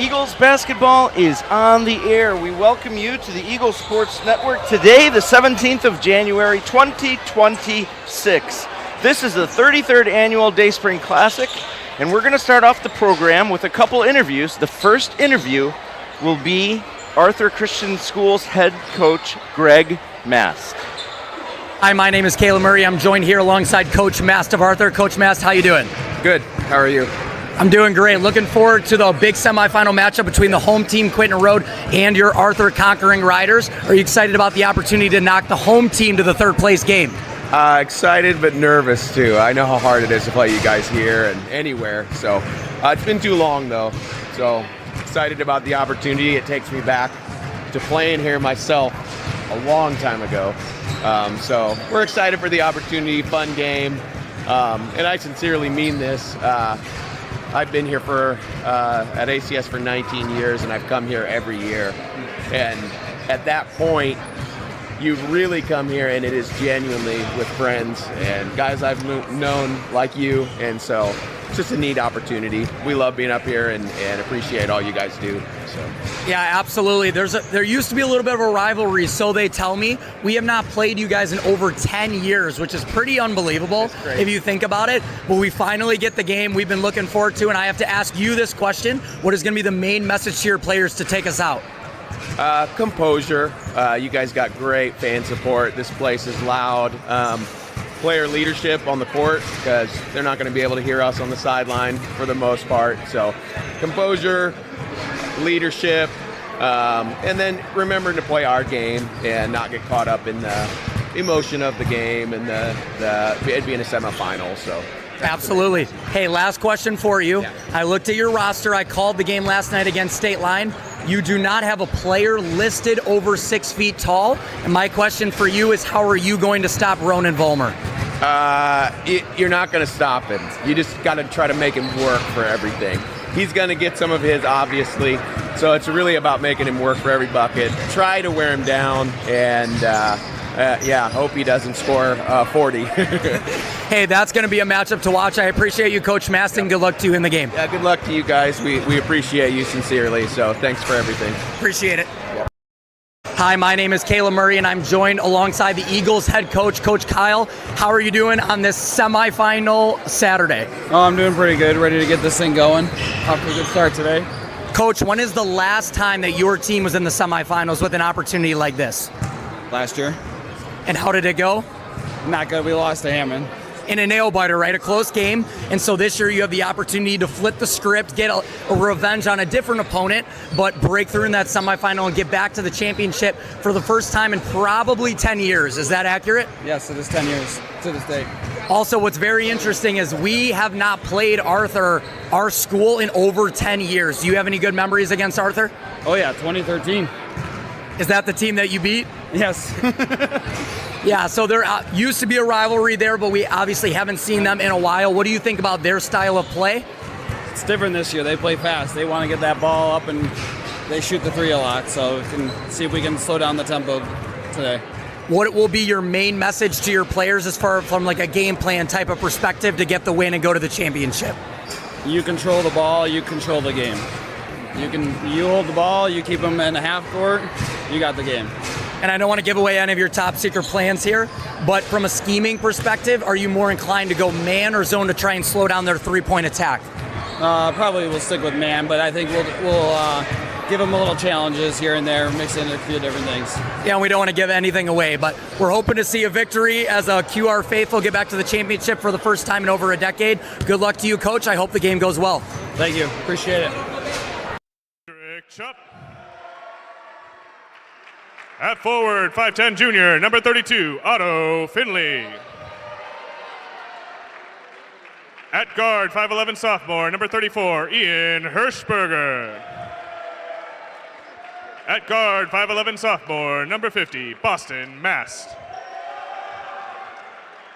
Eagles basketball is on the air. We welcome you to the Eagles Sports Network today, the 17th of January, 2026. This is the 33rd Annual Day Spring Classic, and we're going to start off the program with a couple interviews. The first interview will be Arthur Christian School's head coach, Greg Mast. Hi, my name is Caleb Murray. I'm joined here alongside Coach Mast of Arthur. Coach Mast, how you doing? Good. How are you? I'm doing great. Looking forward to the big semifinal matchup between the home team, Quentin Road, and your Arthur Conquering Riders. Are you excited about the opportunity to knock the home team to the third place game? Excited but nervous too. I know how hard it is to play you guys here and anywhere. So it's been too long though. So excited about the opportunity. It takes me back to playing here myself a long time ago. So we're excited for the opportunity. Fun game. And I sincerely mean this. I've been here at ACS for 19 years, and I've come here every year. And at that point, you really come here, and it is genuinely with friends and guys I've known like you. And so it's just a neat opportunity. We love being up here and appreciate all you guys do. So. Yeah, absolutely. There used to be a little bit of a rivalry, so they tell me. We have not played you guys in over 10 years, which is pretty unbelievable if you think about it. But we finally get the game we've been looking forward to, and I have to ask you this question. What is going to be the main message to your players to take us out? Composure. You guys got great fan support. This place is loud. Player leadership on the court, because they're not going to be able to hear us on the sideline for the most part. So composure, leadership, and then remembering to play our game and not get caught up in the emotion of the game and it being a semifinal. So absolutely. Hey, last question for you. Yeah. I looked at your roster. I called the game last night against State Line. You do not have a player listed over 6 feet tall. And my question for you is, how are you going to stop Ronan Vollmer? You're not going to stop him. You just got to try to make him work for everything. He's going to get some of his, obviously. So it's really about making him work for every bucket. Try to wear him down, and hope he doesn't score 40. Hey, that's going to be a matchup to watch. I appreciate you, Coach Mast, and good luck to you in the game. Yeah, good luck to you guys. We appreciate you sincerely, so thanks for everything. Appreciate it. Hi, my name is Caleb Murray, and I'm joined alongside the Eagles head coach, Coach Kyle. How are you doing on this semifinal Saturday? Oh, I'm doing pretty good. Ready to get this thing going. Off to a good start today. Coach, when is the last time that your team was in the semifinals with an opportunity like this? Last year. And how did it go? Not good. We lost to Hammond. In a nail-biter, right? A close game. And so this year you have the opportunity to flip the script, get a revenge on a different opponent, but break through in that semifinal and get back to the championship for the first time in probably 10 years. Is that accurate? Yes, it is 10 years to this date. Also, what's very interesting is we have not played Arthur, our school, in over 10 years. Do you have any good memories against Arthur? Oh, yeah, 2013. Is that the team that you beat? Yes. Yeah, so there used to be a rivalry there, but we obviously haven't seen them in a while. What do you think about their style of play? It's different this year. They play fast. They want to get that ball up, and they shoot the three a lot. So we can see if we can slow down the tempo today. What will be your main message to your players as far from like a game plan type of perspective to get the win and go to the championship? You control the ball. You control the game. You hold the ball. You keep them in the half court. You got the game. And I don't want to give away any of your top secret plans here, but from a scheming perspective, are you more inclined to go man or zone to try and slow down their three-point attack? Probably we'll stick with man, but I think we'll give them a little challenges here and there, mix in a few different things. Yeah, we don't want to give anything away, but we're hoping to see a victory as a QR faithful get back to the championship for the first time in over a decade. Good luck to you, Coach. I hope the game goes well. Thank you. Appreciate it. Chup. At forward, 5'10" junior, number 32, Otto Finley. At guard, 5'11" sophomore, number 34, Ian Hirschberger. At guard, 5'11" sophomore, number 50, Boston Mast.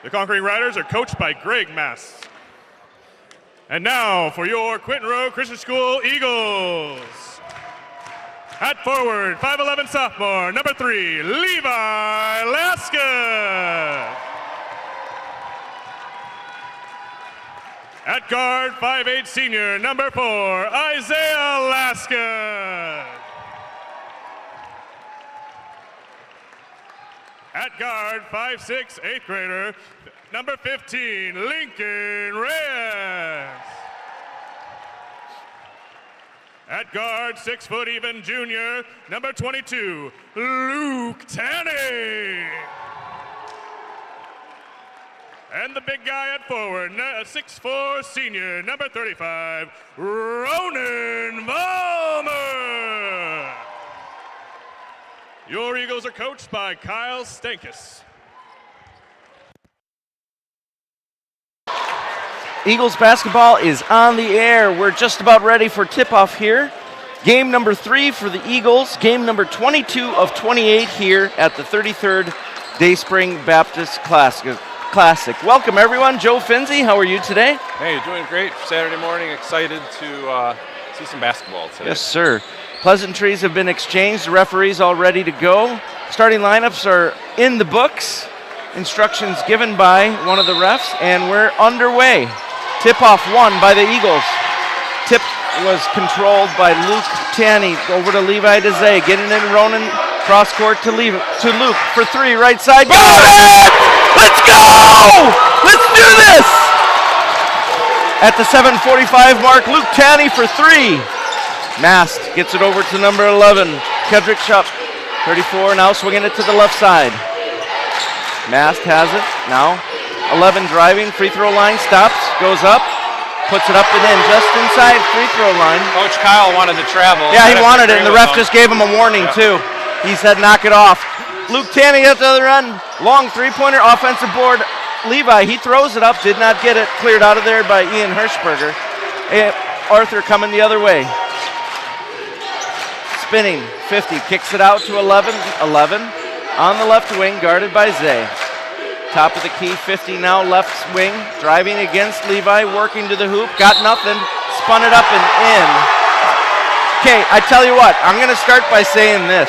The Conquering Riders are coached by Greg Mast. And now for your Quentin Road Christian School Eagles. At forward, 5'11" sophomore, number 3, Levi Laska. At guard, 5'8" senior, number 4, Isaiah Alaska. At guard, 5'6", 8th grader, number 15, Lincoln Reyes. At guard, 6 foot even junior, number 22, Luke Tanney. And the big guy at forward, 6'4" senior, number 35, Ronan Vollmer. Your Eagles are coached by Kyle Stankus. Eagles basketball is on the air. We're just about ready for tip-off here. Game number 3 for the Eagles. Game number 22 of 28 here at the 33rd Dayspring Baptist Classic. Welcome, everyone. Joe Finzi, how are you today? Hey, doing great. Saturday morning, excited to see some basketball today. Yes, sir. Pleasantries have been exchanged. The referee's all ready to go. Starting lineups are in the books. Instructions given by one of the refs, and we're underway. Tip-off won by the Eagles. Tip was controlled by Luke Tanney. Over to Levi Dezay. Getting in Ronan. Cross court to Luke for 3. Right side. Got it! Let's go! Let's do this! At the 7:45 mark, Luke Tanney for 3. Mast gets it over to number 11. Kedrick Shupp. 34 now swinging it to the left side. Mast has it now. 11 driving, free throw line, stops, goes up, puts it up and in, just inside free throw line. Coach Kyle wanted to travel. Yeah, he wanted it, and the ref just gave him a warning, too. He said, knock it off. Luke Tanney at the other end, long three-pointer, offensive board. Levi, he throws it up, did not get it, cleared out of there by Ian Hirschberger. Arthur coming the other way. Spinning, 50, kicks it out to 11 on the left wing, guarded by Zay. Top of the key, 50 now, left wing, driving against Levi, working to the hoop, got nothing, spun it up and in. Okay, I tell you what, I'm going to start by saying this.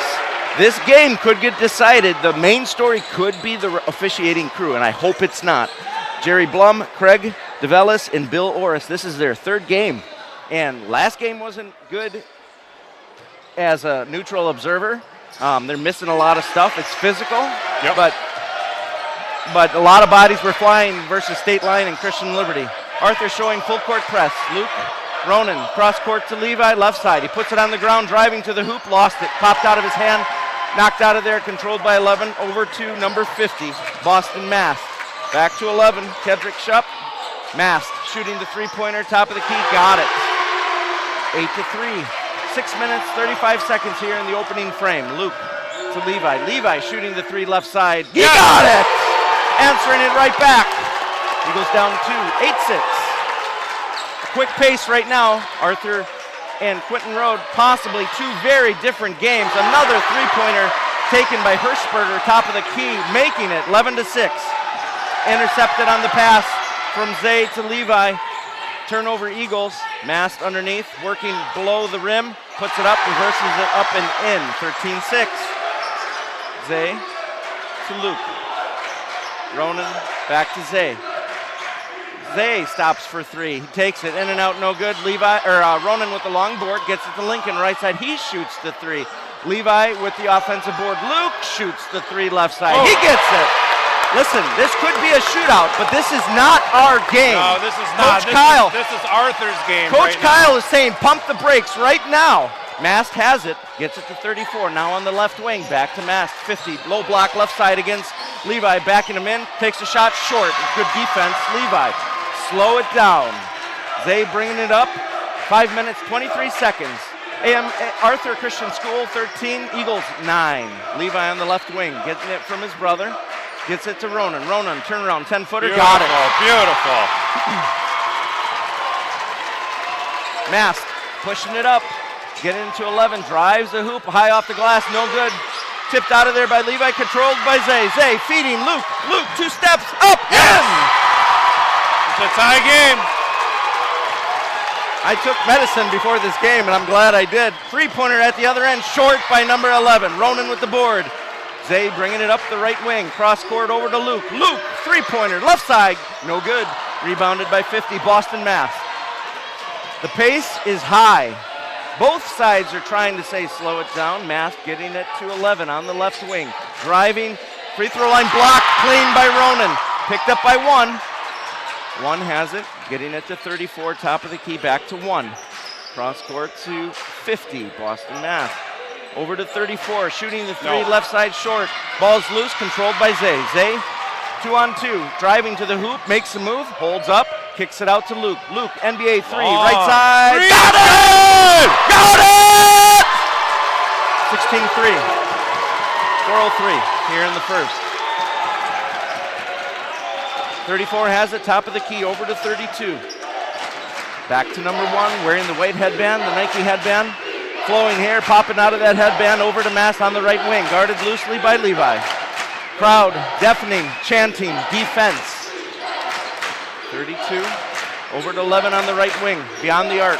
This game could get decided. The main story could be the officiating crew, and I hope it's not. Jerry Blum, Craig DeVellis, and Bill Orris, this is their 3rd game. And last game wasn't good as a neutral observer. They're missing a lot of stuff. It's physical, but a lot of bodies were flying versus State Line and Christian Liberty. Arthur showing full court press. Luke, Ronan, cross court to Levi, left side. He puts it on the ground, driving to the hoop, lost it, popped out of his hand, knocked out of there, controlled by 11, over to number 50, Boston Mast. Back to 11, Kedrick Shupp. Mast shooting the three-pointer, top of the key, got it. 8-3. 6 minutes, 35 seconds here in the opening frame. Luke to Levi. Levi shooting the 3 left side. He got it! Answering it right back. He goes down 2, 8-6. Quick pace right now. Arthur and Quentin Road, possibly 2 very different games. Another three-pointer taken by Hirschberger, top of the key, making it 11-6. Intercepted on the pass from Zay to Levi. Turnover Eagles. Mast underneath, working below the rim, puts it up, reverses it up and in. 13-6. Zay to Luke. Ronan back to Zay. Zay stops for 3. He takes it in and out, no good. Ronan with the long board gets it to Lincoln right side. He shoots the 3. Levi with the offensive board. Luke shoots the 3 left side. He gets it. Listen, this could be a shootout, but this is not our game. No, this is not. Coach Kyle. This is Arthur's game. Coach right Kyle now. is saying pump the brakes right now. Mast has it, gets it to 34. Now on the left wing, back to Mast. 50, low block left side against Levi, backing him in. Takes a shot short. Good defense, Levi. Slow it down. Zay bringing it up. 5 minutes, 23 seconds. Arthur Christian School, 13. Eagles, 9. Levi on the left wing, getting it from his brother. Gets it to Ronan. Ronan, turnaround, 10-footer, got it. Beautiful. Mast pushing it up. Getting into 11, drives the hoop, high off the glass, no good. Tipped out of there by Levi, controlled by Zay. Zay feeding Luke. Luke, 2 steps, up, in! It's a tie game. I took medicine before this game, and I'm glad I did. Three-pointer at the other end, short by number 11. Ronan with the board. Zay bringing it up the right wing. Cross court over to Luke. Luke, three-pointer, left side, no good. Rebounded by 50, Boston Mass. The pace is high. Both sides are trying to say slow it down. Mass getting it to 11 on the left wing. Driving, free throw line blocked, clean by Ronan. Picked up by 1. 1 has it, getting it to 34, top of the key, back to 1. Cross court to 50, Boston Mass. Over to 34, shooting the 3, left side short. Ball's loose, controlled by Zay. Zay, 2-on-2, driving to the hoop, makes a move, holds up, kicks it out to Luke. Luke, NBA 3, right side. Got it! Got it! 16-3. 4:03 here in the first. 34 has it, top of the key, over to 32. Back to number 1, wearing the white headband, the Nike headband. Flowing hair, popping out of that headband, over to Mass on the right wing, guarded loosely by Levi. Crowd deafening, chanting, defense. 32, over to 11 on the right wing, beyond the arc.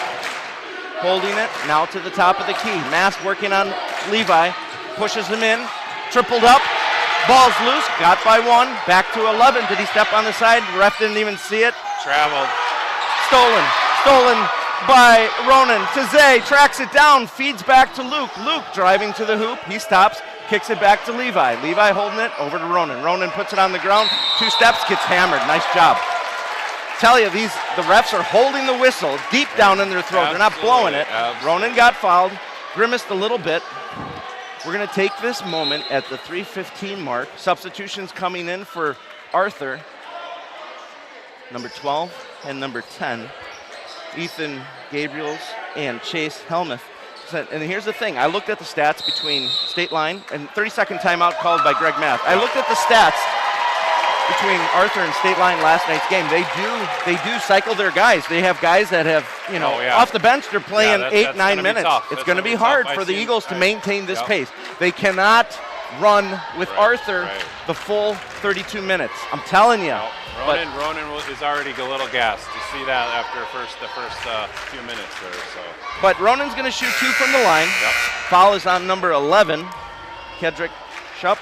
Holding it, now to the top of the key. Mass working on Levi, pushes him in, tripled up, ball's loose, got by 1, back to 11. Did he step on the side? Ref didn't even see it. Traveled. Stolen by Ronan to Zay, tracks it down, feeds back to Luke. Luke driving to the hoop, he stops, kicks it back to Levi. Levi holding it, over to Ronan. Ronan puts it on the ground, 2 steps, gets hammered. Nice job. Tell you, the refs are holding the whistle deep down in their throat. They're not blowing it. Ronan got fouled, grimaced a little bit. We're going to take this moment at the 3:15 mark. Substitutions coming in for Arthur, number 12 and number 10. Ethan Gabriels and Chase Helmuth. And here's the thing, I looked at the stats between state line and 30-second timeout called by Greg Math. I looked at the stats between Arthur and state line last night's game. They do cycle their guys. They have guys that have, off the bench, they're playing 8-9 minutes. It's going to be hard for the Eagles to maintain this pace. They cannot run with Arthur the full 32 minutes. I'm telling you. Ronan is already a little gassed. You see that after the first few minutes there. So. But Ronan's going to shoot 2 from the line. Yep. Foul is on number 11, Kedrick Shupp.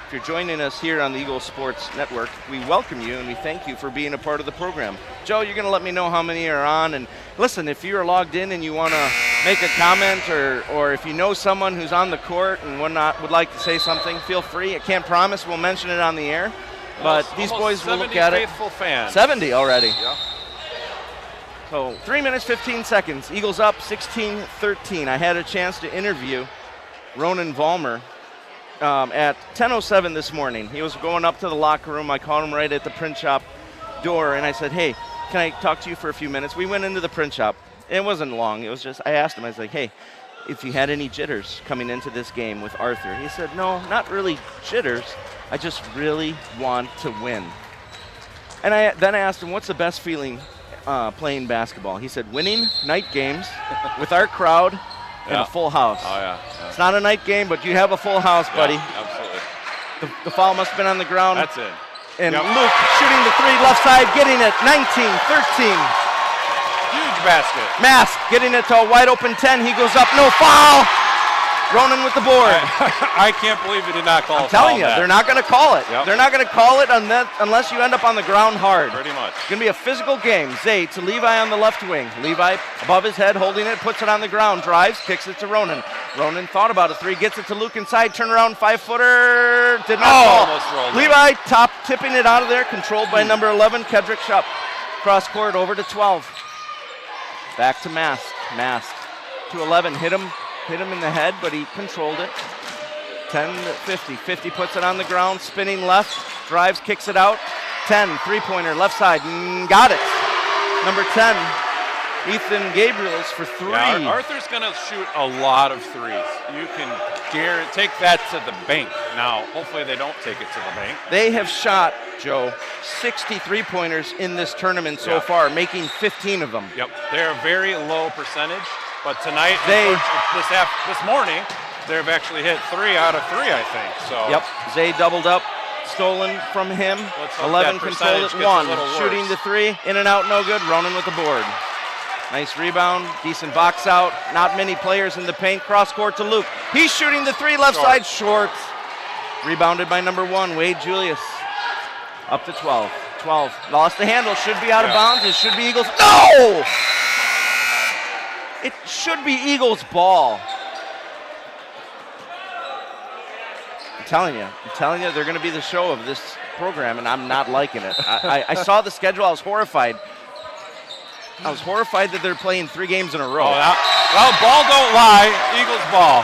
If you're joining us here on the Eagle Sports Network, we welcome you and we thank you for being a part of the program. Joe, you're going to let me know how many are on. And listen, if you're logged in and you want to make a comment or if you know someone who's on the court and would like to say something, feel free. I can't promise we'll mention it on the air, but these boys will look at it. Faithful fans. 70 already. Yeah. So 3 minutes, 15 seconds. Eagles up 16-13. I had a chance to interview Ronan Vollmer at 10:07 this morning. He was going up to the locker room. I called him right at the print shop door, and I said, hey, can I talk to you for a few minutes? We went into the print shop. It wasn't long. It was just, I asked him, I was like, hey, if you had any jitters coming into this game with Arthur. He said, no, not really jitters. I just really want to win. And then I asked him, what's the best feeling playing basketball? He said, winning night games with our crowd and a full house. Oh, yeah. It's not a night game, but you have a full house, buddy. Yeah, absolutely. The foul must have been on the ground. That's it. And Luke shooting the 3 left side, getting it, 19-13. Huge basket. Mask getting it to a wide open 10. He goes up, no foul. Ronan with the board. I can't believe he did not call I'm telling you, they're not going to call it. Yep. They're not going to call it unless you end up on the ground hard. Pretty much. It's going to be a physical game. Zay to Levi on the left wing. Levi above his head, holding it, puts it on the ground, drives, kicks it to Ronan. Ronan thought about a 3, gets it to Luke inside, turn around, 5-footer, did not fall. Almost rolled Levi top tipping it out of there, controlled by number 11, Kedrick Shupp. Cross court over to 12. Back to Mask. Mask to 11, hit him in the head, but he controlled it. 10-50. 50 puts it on the ground, spinning left, drives, kicks it out. 10, 3-pointer, left side, got it. Number 10, Ethan Gabriels for 3. Yeah, Arthur's going to shoot a lot of threes. You can take that to the bank. Now, hopefully they don't take it to the bank. They have shot, Joe, 63 pointers in this tournament so far, making 15 of them. Yep, they're a very low percentage. But tonight, this morning, they've actually hit 3 out of 3, I think. So. Yep, Zay doubled up, stolen from him. 11 controlled at 1, shooting the 3, in and out, no good. Ronan with the board. Nice rebound, decent box out. Not many players in the paint. Cross court to Luke. He's shooting the 3, left side, short. Rebounded by number 1, Wade Julius. Up to 12. 12. Lost the handle. Should be out of bounds. It should be Eagles. No! It should be Eagles ball. I'm telling you, they're going to be the show of this program, and I'm not liking it. I saw the schedule. I was horrified. That they're playing 3 games in a row. Well, ball don't lie. Eagles ball.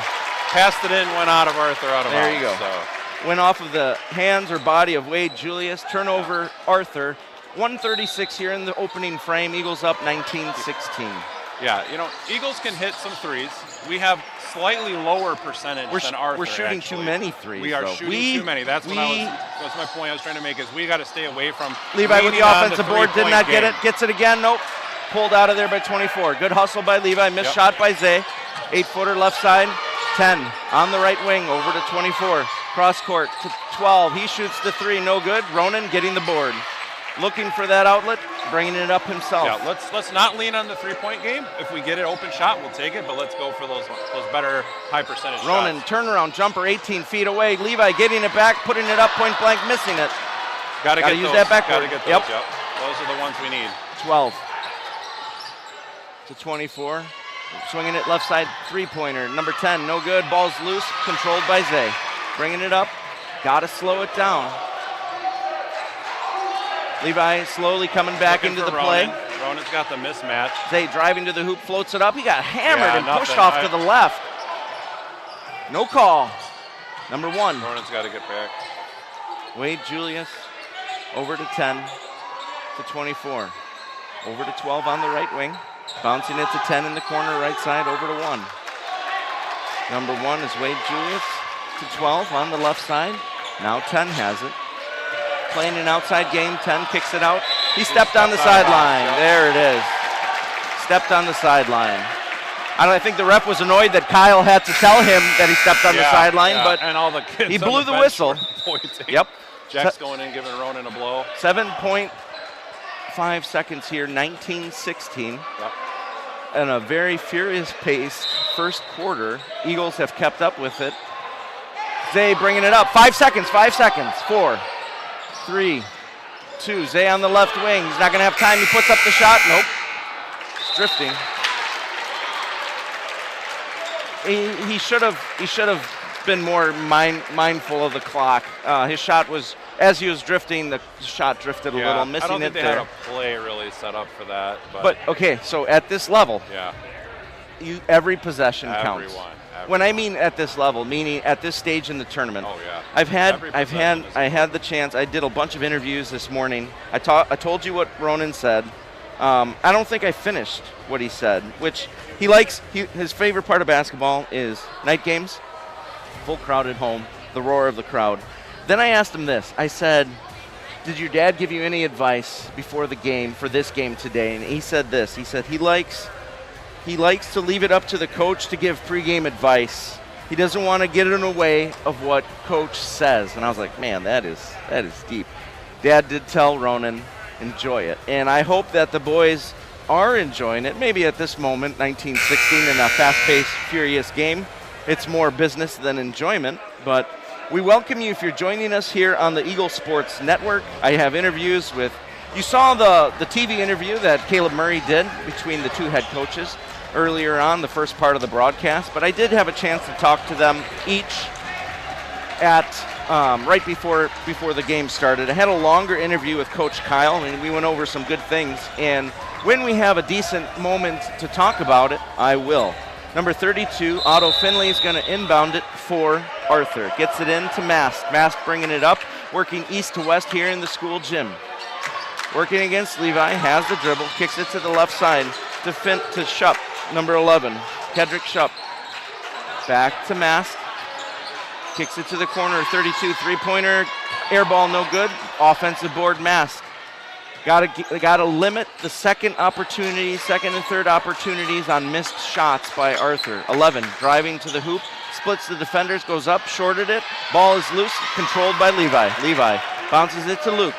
Passed it in, went out of Arthur, out of bounds. There you go. So. Went off of the hands or body of Wade Julius. Turnover, Arthur. 136 here in the opening frame. Eagles up 19-16. Yeah, Eagles can hit some threes. We have slightly lower percentage than Arthur. We're shooting actually. too many threes. We are though. shooting too many. That's my point I was trying to make is we got to stay away from Levi with the offensive board. Did not get game. it. Gets it again. Nope. Pulled out of there by 24. Good hustle by Levi. Missed shot by Zay. 8-footer left side. 10 on the right wing over to 24. Cross court to 12. He shoots the 3. No good. Ronan getting the board. Looking for that outlet, bringing it up himself. Yeah, let's not lean on the 3-point game. If we get an open shot, we'll take it, but let's go for those better high percentage Ronan, shots. turnaround jumper, 18 feet away. Levi getting it back, putting it up, point blank, missing it. Gotta use those. That backboard. Gotta get those, yep. Those are the ones we need. 12 to 24. Swinging it left side, 3-pointer. Number 10, no good. Ball's loose, controlled by Zay. Bringing it up, gotta slow it down. Levi slowly coming back into the play. Ronan's got the mismatch. Zay driving to the hoop, floats it up. He got hammered and pushed off to the left. No call. Number 1. Ronan's got to get back. Wade Julius over to 10 to 24. Over to 12 on the right wing. Bouncing it to 10 in the corner right side over to 1. Number 1 is Wade Julius to 12 on the left side. Now 10 has it. Playing an outside game, 10 kicks it out. He stepped on the sideline. There it is. Stepped on the sideline. I think the ref was annoyed that Kyle had to tell him that he stepped on the sideline, but and all the kids he blew the whistle. Yep. Jack's going in, giving Ronan a blow. 7.5 seconds here, 19-16. Yep. And a very furious paced first quarter. Eagles have kept up with it. Zay bringing it up. 5 seconds. 4, 3, 2. Zay on the left wing. He's not going to have time. He puts up the shot. Nope. It's drifting. He should have been more mindful of the clock. His shot was, as he was drifting, the shot drifted a little, missing I don't think it they there. had a play really set up for that. But okay, so at this level, yeah, every possession counts. Everyone. When I mean at this level, meaning at this stage in the tournament. Oh yeah. I had the chance. I did a bunch of interviews this morning. I told you what Ronan said. I don't think I finished what he said, which he likes. His favorite part of basketball is night games, full crowd at home, the roar of the crowd. Then I asked him this. I said, "Did your dad give you any advice before the game for this game today?" And he said this. He said he likes to leave it up to the coach to give pregame advice. He doesn't want to get in the way of what coach says. And I was like, man, that is deep. Dad did tell Ronan, enjoy it. And I hope that the boys are enjoying it. Maybe at this moment, 19-16 in a fast-paced, furious game, it's more business than enjoyment. But we welcome you if you're joining us here on the Eagle Sports Network. I have interviews with, you saw the TV interview that Caleb Murray did between the 2 head coaches earlier on, the first part of the broadcast, but I did have a chance to talk to them each at right before the game started. I had a longer interview with Coach Kyle, and we went over some good things, and when we have a decent moment to talk about it, I will. Number 32, Otto Finley, is going to inbound it for Arthur. Gets it in to Mast. Mast bringing it up, working east to west here in the school gym. Working against Levi, has the dribble, kicks it to the left side to Shupp. Number 11, Kedrick Shupp. Back to Mast. Kicks it to the corner, 32, 3-pointer. Air ball, no good. Offensive board, Mast. Got to limit the second and third opportunities on missed shots by Arthur. 11, driving to the hoop, splits the defenders, goes up, shorted it. Ball is loose, controlled by Levi. Levi bounces it to Luke.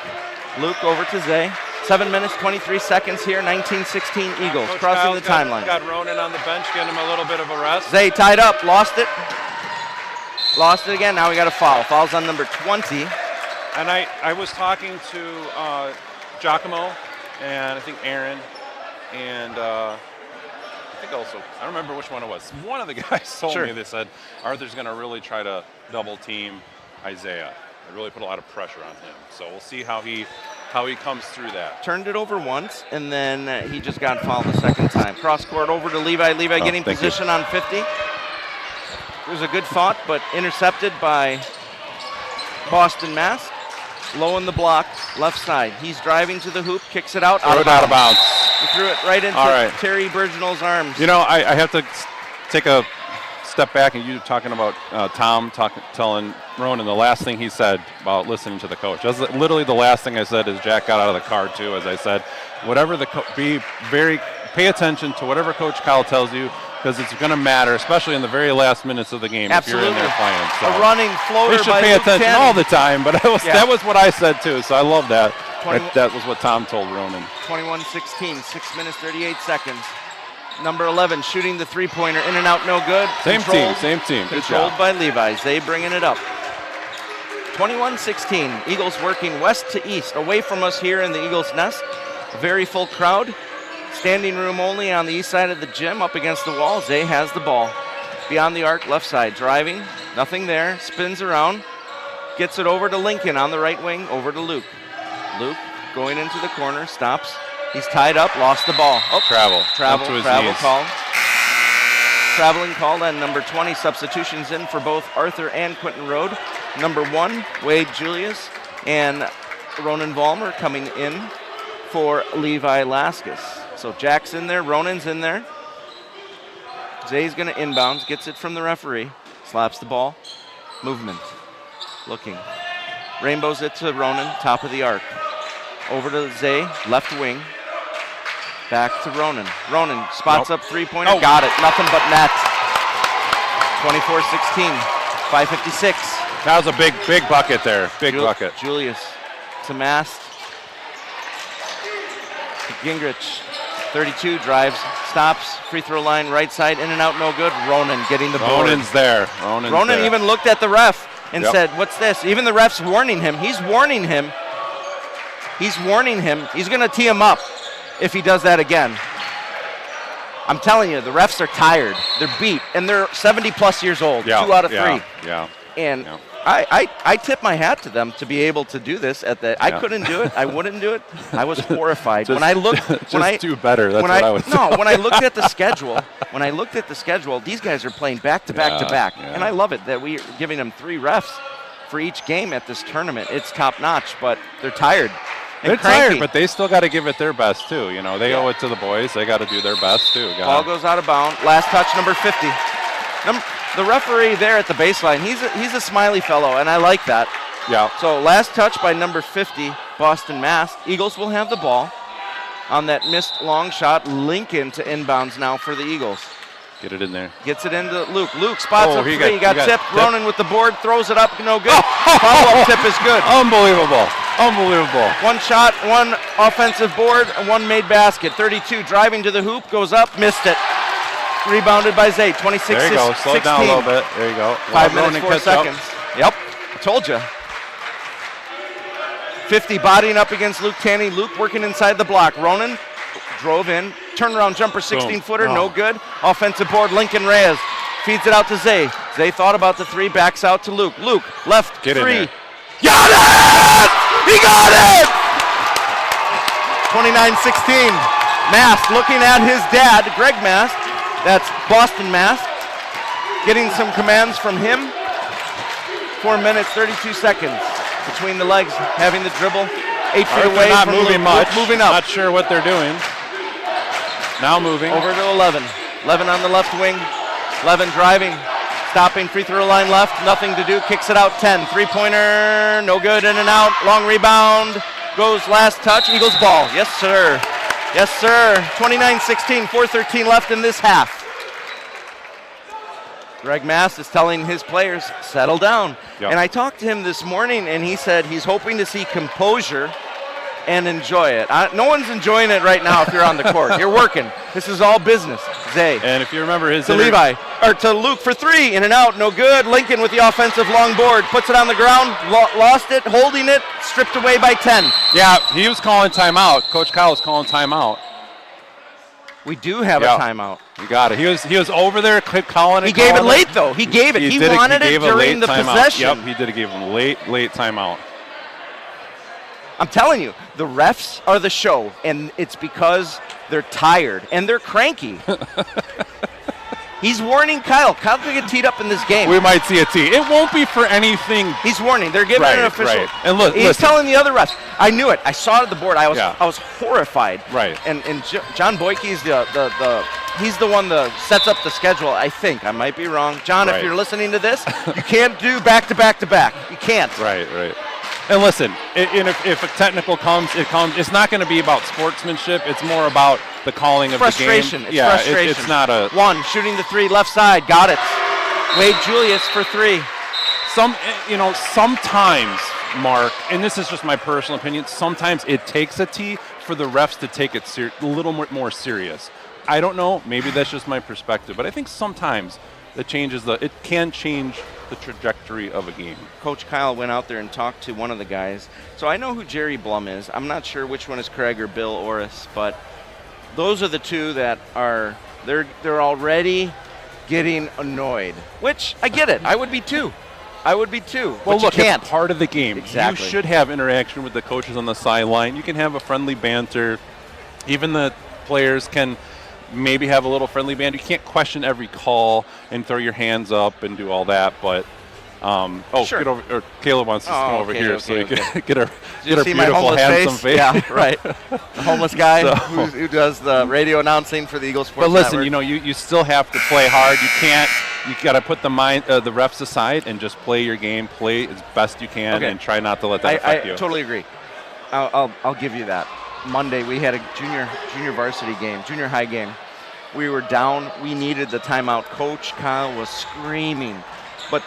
Luke over to Zay. 7 minutes, 23 seconds here, 19-16 Eagles, Coach crossing the timeline. Got Ronan on the bench, getting him a little bit of a rest. Zay tied up, lost it. Lost it again, now we got a foul. Foul's on number 20. And I was talking to Giacomo, and I think Aaron, and I think also, I don't remember which one it was. One of the guys told me, they said, Arthur's going to really try to double team Isaiah. They really put a lot of pressure on him. So we'll see how he comes through that. Turned it over once, and then he just got fouled the second time. Cross court over to Levi. Levi getting position on 50. It was a good thought, but intercepted by Boston Mass. Low in the block, left side. He's driving to the hoop, kicks it out. Out of bounds. He threw it right into Terry Berginal's arms. You know, I have to take a step back, and you talking about Tom telling Ronan the last thing he said about listening to the coach. That's literally the last thing I said as Jack got out of the car too. As I said, whatever pay attention to whatever Coach Kyle tells you, because it's going to matter, especially in the very last minutes of the game. Absolutely. If you're in there playing. So a running floater. We should pay attention all the time, but that was what I said too. So I love that. That was what Tom told Ronan. 21-16, 6 minutes 38 seconds. Number 11 shooting the three-pointer, in and out, no good. Same team. Good Controlled job. by Levi. Zay bringing it up. 21-16. Eagles working west to east, away from us here in the Eagles' Nest. A very full crowd. Standing room only on the east side of the gym, up against the wall. Zay has the ball. Beyond the arc, left side, driving. Nothing there. Spins around. Gets it over to Lincoln on the right wing, over to Luke. Luke going into the corner, stops. He's tied up, lost the ball. Oh, travel travel knees. called. Traveling called, and number 20 substitutions in for both Arthur and Quentin Road. Number 1, Wade Julius, and Ronan Vollmer coming in for Levi Laskus. So Jack's in there, Ronan's in there. Zay's going to inbounds, gets it from the referee, slaps the ball. Movement, looking. Rainbows it to Ronan, top of the arc. Over to Zay, left wing. Back to Ronan. Ronan spots up three-pointer. Oh. Got it. Nothing but net. 24-16. 5:56. That was a big bucket there. Big bucket. Julius to Mast. To Gingrich. 32 drives. Stops. Free throw line. Right side. In and out. No good. Ronan getting the board. Ronan's there. Ronan even looked at the ref and said, "What's this?" Even the ref's warning him. He's warning him. He's going to tee him up if he does that again. I'm telling you, the refs are tired. They're beat, and they're 70-plus years old. 2 out of 3. Yeah. And I tip my hat to them to be able to do this. I couldn't do it. I wouldn't do it. I was horrified. Do better. That's what I was No, when I looked at the schedule, these guys are playing back-to-back to back. And I love it that we're giving them 3 refs for each game at this tournament. It's top-notch, but they're tired. They're tired, but they still got to give it their best, too. You know, they owe it to the boys. They got to do their best, too. Ball goes out of bounds. Last touch, number 50. The referee there at the baseline, he's a smiley fellow, and I like that. Yeah. So last touch by number 50, Boston Mass. Eagles will have the ball on that missed long shot. Lincoln to inbounds now for the Eagles. Get it in there. Gets it into Luke. Luke spots up 3. He got tipped. Tipped. Ronan with the board, throws it up. No good. Follow-up tip is good. Unbelievable. 1 shot, 1 offensive board, and 1 made basket. 32 driving to the hoop, goes up, missed it. Rebounded by Zay. 26-16. There you go. Slow it down a little bit. There you go. 5 minutes, 4 seconds. Yep. I told you. 50 bodying up against Luke Tanny. Luke working inside the block. Ronan drove in. Turnaround jumper, 16-footer, no good. Offensive board, Lincoln Reyes feeds it out to Zay. Zay thought about the 3, backs out to Luke. Luke, left, Get 3. In there. Got it! He got it! 29-16. Mast looking at his dad, Greg Mast. That's Boston Mast. Getting some commands from him. 4 minutes, 32 seconds. Between the legs, having the dribble. 8 feet away not from moving Luke. much. Luke moving up. Not sure what they're doing. Now moving. Over to 11. 11 on the left wing. 11 driving. Stopping, free throw line left. Nothing to do. Kicks it out 10. 3-pointer. No good. In and out. Long rebound. Goes last touch. Eagles ball. Yes, sir. Yes, sir. 29-16. 4:13 left in this half. Greg Mast is telling his players, settle down. Yep. And I talked to him this morning, and he said he's hoping to see composure and enjoy it. No one's enjoying it right now if you're on the court. You're working. This is all business. Zay. And if you remember his To Levi, or to Luke for three, in and out, no good. Lincoln with the offensive long board, puts it on the ground, lost it, holding it, stripped away by 10. Yeah, he was calling timeout. Coach Kyle was calling timeout. We do have a timeout. You got it. He was over there calling it. He gave it late, though. He gave it. He wanted it during the possession. Yep, he did give him late timeout. I'm telling you, the refs are the show, and it's because they're tired and they're cranky. He's warning Kyle. Kyle could get teed up in this game. We might see a tee. It won't be for anything. He's warning. They're giving an official. Right. And look, he's telling the other refs. I knew it. I saw it at the board. I was horrified. Right. And John Boykey's he's the one that sets up the schedule. I think I might be wrong. John, if you're listening to this, you can't do back to back to back. You can't. Right. And listen, if a technical comes, it comes. It's not going to be about sportsmanship. It's more about the calling of the game. Frustration. It's not a one shooting the three left side. Got it. Wade Julius for three. Sometimes, Mark, and this is just my personal opinion. Sometimes it takes a tee for the refs to take it a little more serious. I don't know. Maybe that's just my perspective, but I think sometimes it can change the trajectory of a game. Coach Kyle went out there and talked to one of the guys. So I know who Jerry Blum is. I'm not sure which one is Craig or Bill Orris, but those are the two that are they're already getting annoyed. Which I get it. I would be too. Well, look, can't. it's part of the game. Exactly. You should have interaction with the coaches on the sideline. You can have a friendly banter. Even the players can maybe have a little friendly banter. You can't question every call and throw your hands up and do all that, but sure. Get over, or Caleb wants to come over here so you can get her see beautiful, handsome face. Yeah, right. The homeless guy who does the radio announcing for the Eagle Sports But listen, Network. you still have to play hard. You got to put the refs aside and just play your game, play as best you can, and try not to let that affect you. I totally agree. I'll give you that. Monday we had a junior varsity game, junior high game. We were down. We needed the timeout. Coach Kyle was screaming, but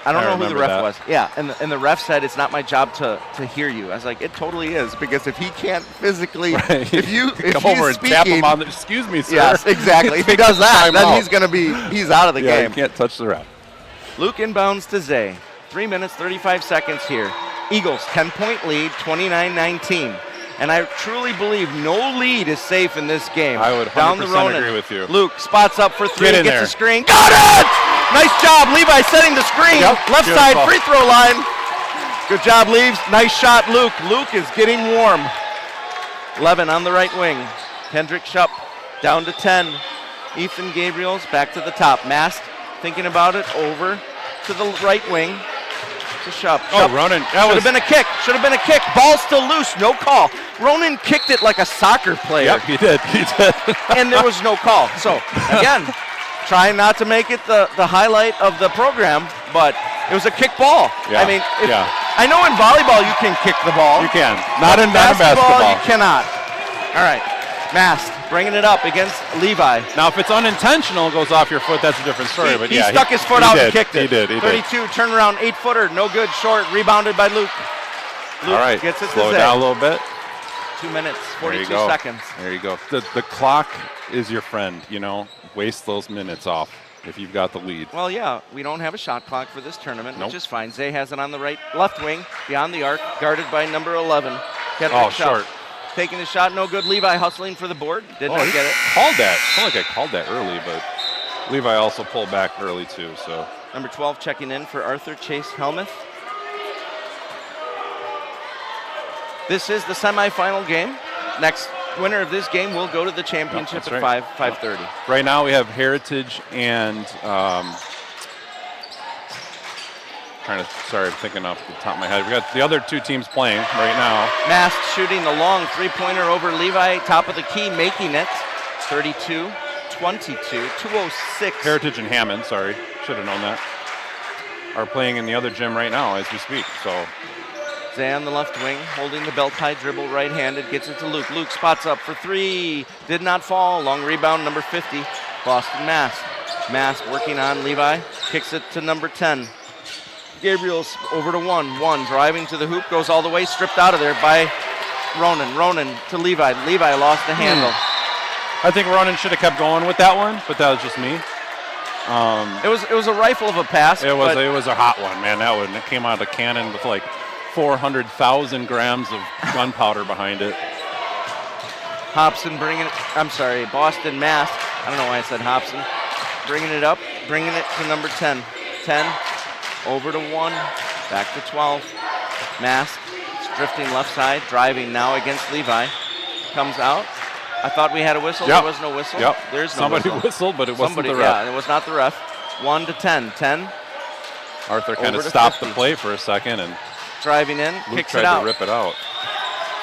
I don't know who the ref was. Yeah, and the ref said it's not my job to hear you. I was like, it totally is, because if he can't physically, if come over and speaking, tap him on the, excuse me, sir. Yes, exactly. If he does that, then he's out of the game. You can't touch the ref. Luke inbounds to Zay. 3 minutes, 35 seconds here. Eagles 10-point lead, 29-19. And I truly believe no lead is safe in this game. I would 100% agree with you. Luke spots up for three, gets there. a screen. Got it! Nice job, Levi setting the screen. Yep, left beautiful. side free throw line. Good job, Leaves. Nice shot, Luke. Luke is getting warm. 11 on the right wing. Kendrick Shupp down to 10. Ethan Gabriel's back to the top. Mast thinking about it, over to the right wing. To Shupp. Ronan. Should have been a kick. Ball still loose. No call. Ronan kicked it like a soccer player. Yep, he did. And there was no call. So, again, trying not to make it the highlight of the program, but it was a kick ball. Yeah. I mean, I know in volleyball you can kick the ball. You can. Not in basketball. You cannot. All right. Mast bringing it up against Levi. Now, if it's unintentional, it goes off your foot, that's a different story. But he stuck his foot out and kicked it. He did. 32, turnaround, 8-footer, no good, short, rebounded by Luke. Luke all right, gets it slow to down a little bit. 2 minutes, 42 seconds. There you go. The clock is your friend, Waste those minutes off if you've got the lead. Well, yeah, we don't have a shot clock for this tournament, which is fine. Zay has it on the left wing, beyond the arc, guarded by number 11. Short. Taking the shot, no good. Levi hustling for the board. Did not get it. Called that. I felt like I called that early, but Levi also pulled back early too. So number 12 checking in for Arthur Chase Helmuth. This is the semifinal game. Next winner of this game will go to the championship at 5:30. Right now we have Heritage and I'm thinking off the top of my head. We got the other two teams playing right now. Mast shooting the long three-pointer over Levi, top of the key, making it 32-22, 2:06. Heritage and Hammond, should have known that, are playing in the other gym right now as we speak. So Zay on the left wing, holding the belt-high dribble right-handed, gets it to Luke. Luke spots up for three, did not fall. Long rebound, number 50, Boston Mast. Mast working on Levi, kicks it to number 10. Gabriel's over to one, driving to the hoop, goes all the way, stripped out of there by Ronan to Levi. Levi lost the handle. I think Ronan should have kept going with that one, but that was just me. It was a rifle of a pass. It was a hot one, man. That one, it came out of the cannon with like 400,000 grams of gunpowder behind it. Hobson Boston Mask. I don't know why I said Hobson. Bringing it up, bringing it to number 10. 10, over to 1, back to 12. Mask, it's drifting left side, driving now against Levi. Comes out. I thought we had a whistle. Yep. There was no whistle. Yep. There's no Somebody whistle. whistled, but it wasn't the ref. Yeah, it was not the ref. 1 to 10. 10. Arthur kind Over of to stopped 50. the play for a second, and Driving in, Luke kicks tried it out. to rip it out.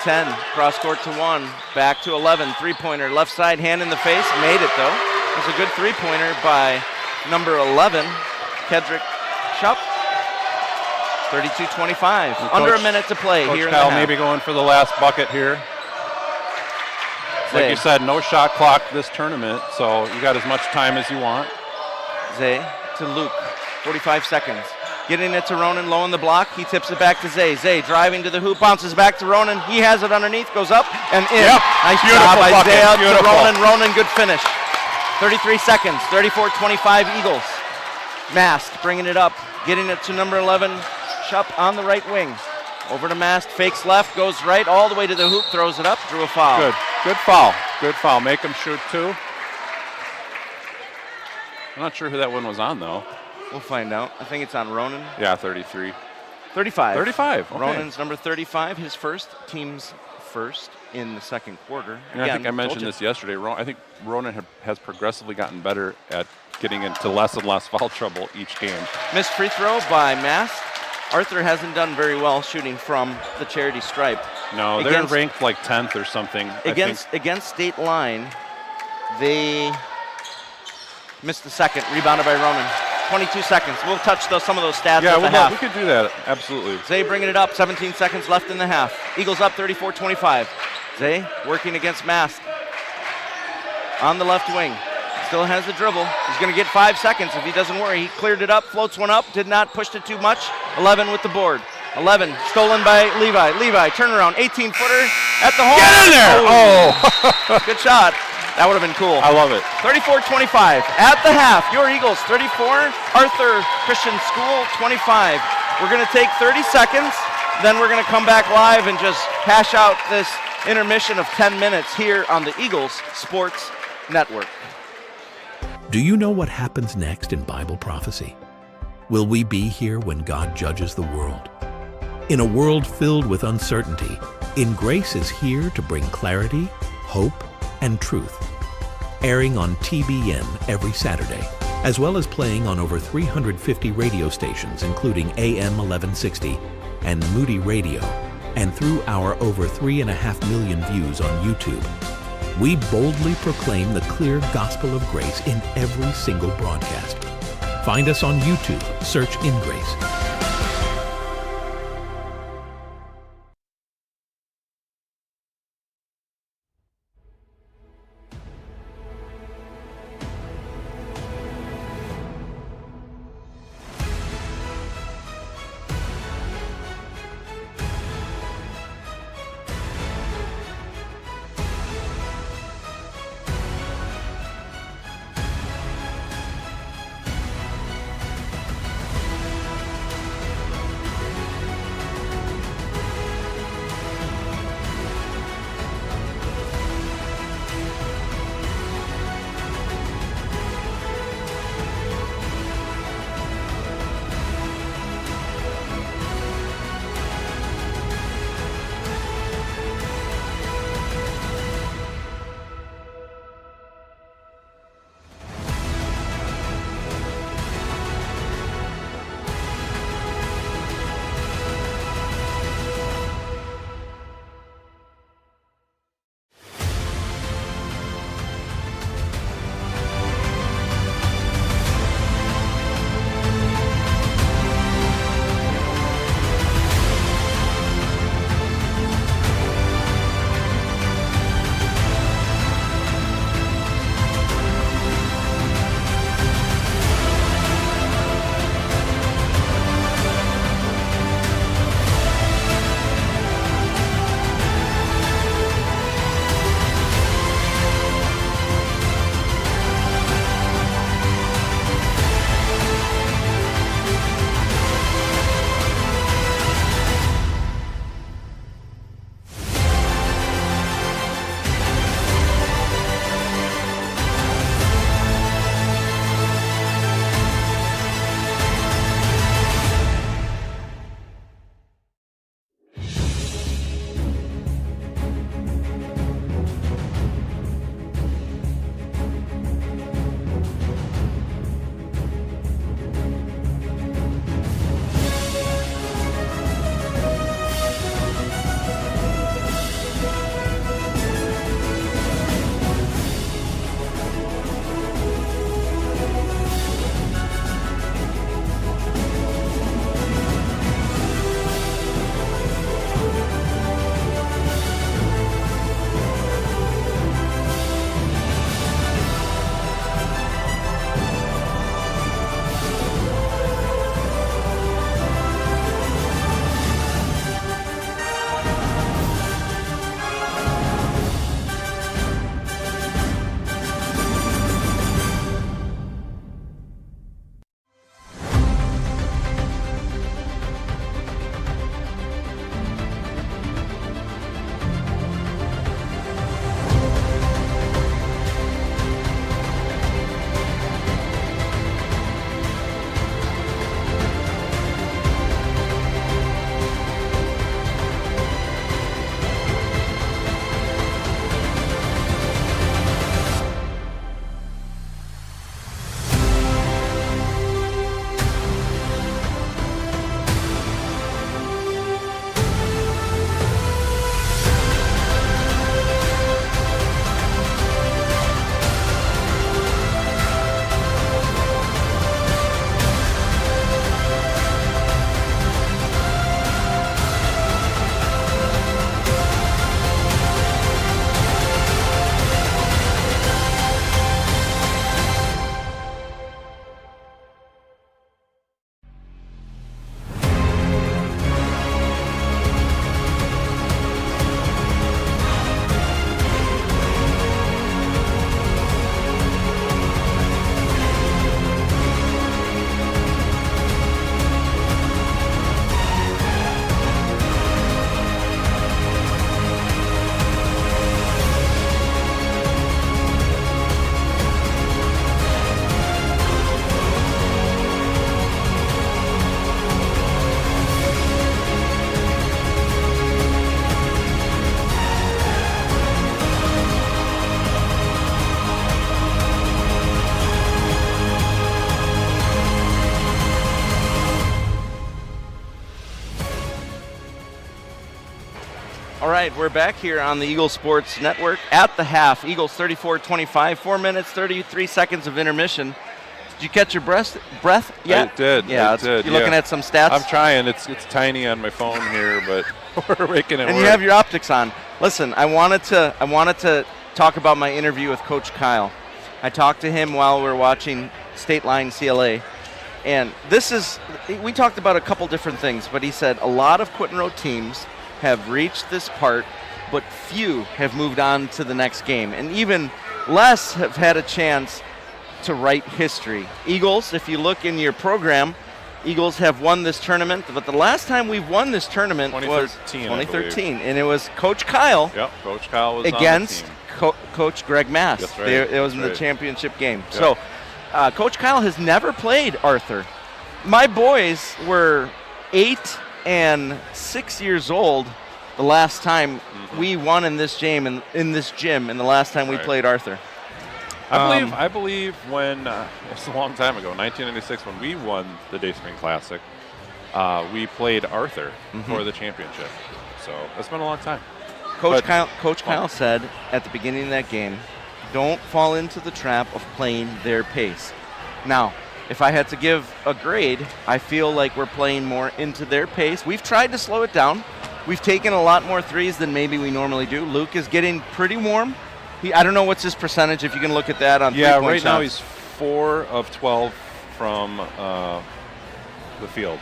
10, cross court to 1, back to 11, three-pointer, left side, hand in the face, made it though. It was a good three-pointer by number 11, Kedrick Shupp. 32-25, under a minute to play Coach here in Kyle the half. maybe going for the last bucket here. Like Zay. you said, no shot clock this tournament, so you got as much time as you want. Zay to Luke, 45 seconds. Getting it to Ronan, low on the block. He tips it back to Zay. Zay driving to the hoop, bounces back to Ronan. He has it underneath, goes up and in. Yep. Nice Beautiful job by bucket. Zay out to Beautiful. Ronan. Ronan, good finish. 33 seconds, 34-25 Eagles. Mast bringing it up, getting it to number 11, Shupp on the right wing. Over to Mast, fakes left, goes right, all the way to the hoop, throws it up, drew a foul. Good foul. Good foul. Make him shoot two. I'm not sure who that one was on, though. We'll find out. I think it's on Ronan. Yeah, 33. 35. 35, okay. Ronan's number 35, his first, team's first in the second quarter. And I think I mentioned this yesterday. I think Ronan has progressively gotten better at getting into less and less foul trouble each game. Missed free throw by Mast. Arthur hasn't done very well shooting from the charity stripe. No, they're ranked like 10th or something. Against State Line, they missed the second, rebounded by Ronan. 22 seconds. We'll touch some of those stats at the half. We could do that, absolutely. Zay bringing it up, 17 seconds left in the half. Eagles up 34-25. Zay working against Mast. On the left wing. Still has the dribble. He's going to get 5 seconds if he doesn't worry. He cleared it up, floats one up, did not push it too much. 11 with the board. 11 stolen by Levi. Levi, turnaround, 18-footer at the hole. Get in there! Oh! Good shot. That would have been cool. I love it. 34-25 at the half. Your Eagles 34, Arthur Christian School 25. We're going to take 30 seconds, then we're going to come back live and just hash out this intermission of 10 minutes here on the Eagles Sports Network. Do you know what happens next in Bible prophecy? Will we be here when God judges the world? In a world filled with uncertainty, In Grace is here to bring clarity, hope, and truth. Airing on TBN every Saturday, as well as playing on over 350 radio stations including AM 1160 and Moody Radio, and through our over 3.5 million views on YouTube. We boldly proclaim the clear gospel of grace in every single broadcast. Find us on YouTube, search In Grace. right, we're back here on the Eagle Sports Network at the half. Eagles 34-25, 4 minutes, 33 seconds of intermission. Did you catch your breath yet? I did. Yeah, I did. You're looking at some stats? I'm trying. It's tiny on my phone here, but we're making it work. And you have your optics on. Listen, I wanted to talk about my interview with Coach Kyle. I talked to him while we were watching State Line CLA. And we talked about a couple different things, but he said a lot of Quentin Road teams have reached this part, but few have moved on to the next game. And even less have had a chance to write history. Eagles, if you look in your program, Eagles have won this tournament, but the last time we've won this tournament was 2013, and it was Coach Kyle. Yep, Coach Kyle was against on the team. Coach Greg Mass. That's right. It was in the championship game. Yep. So Coach Kyle has never played Arthur. My boys were 8 and 6 years old the last time we won in this game and in this gym, and the last time we played Arthur. I believe when it's a long time ago, 1996, when we won the Day Spring Classic, we played Arthur for the championship. So it's been a long time. Coach Kyle said at the beginning of that game, don't fall into the trap of playing their pace. Now, if I had to give a grade, I feel like we're playing more into their pace. We've tried to slow it down. We've taken a lot more threes than maybe we normally do. Luke is getting pretty warm. I don't know what's his percentage, if you can look at that on three-point right shots. now he's 4 of 12 from the field.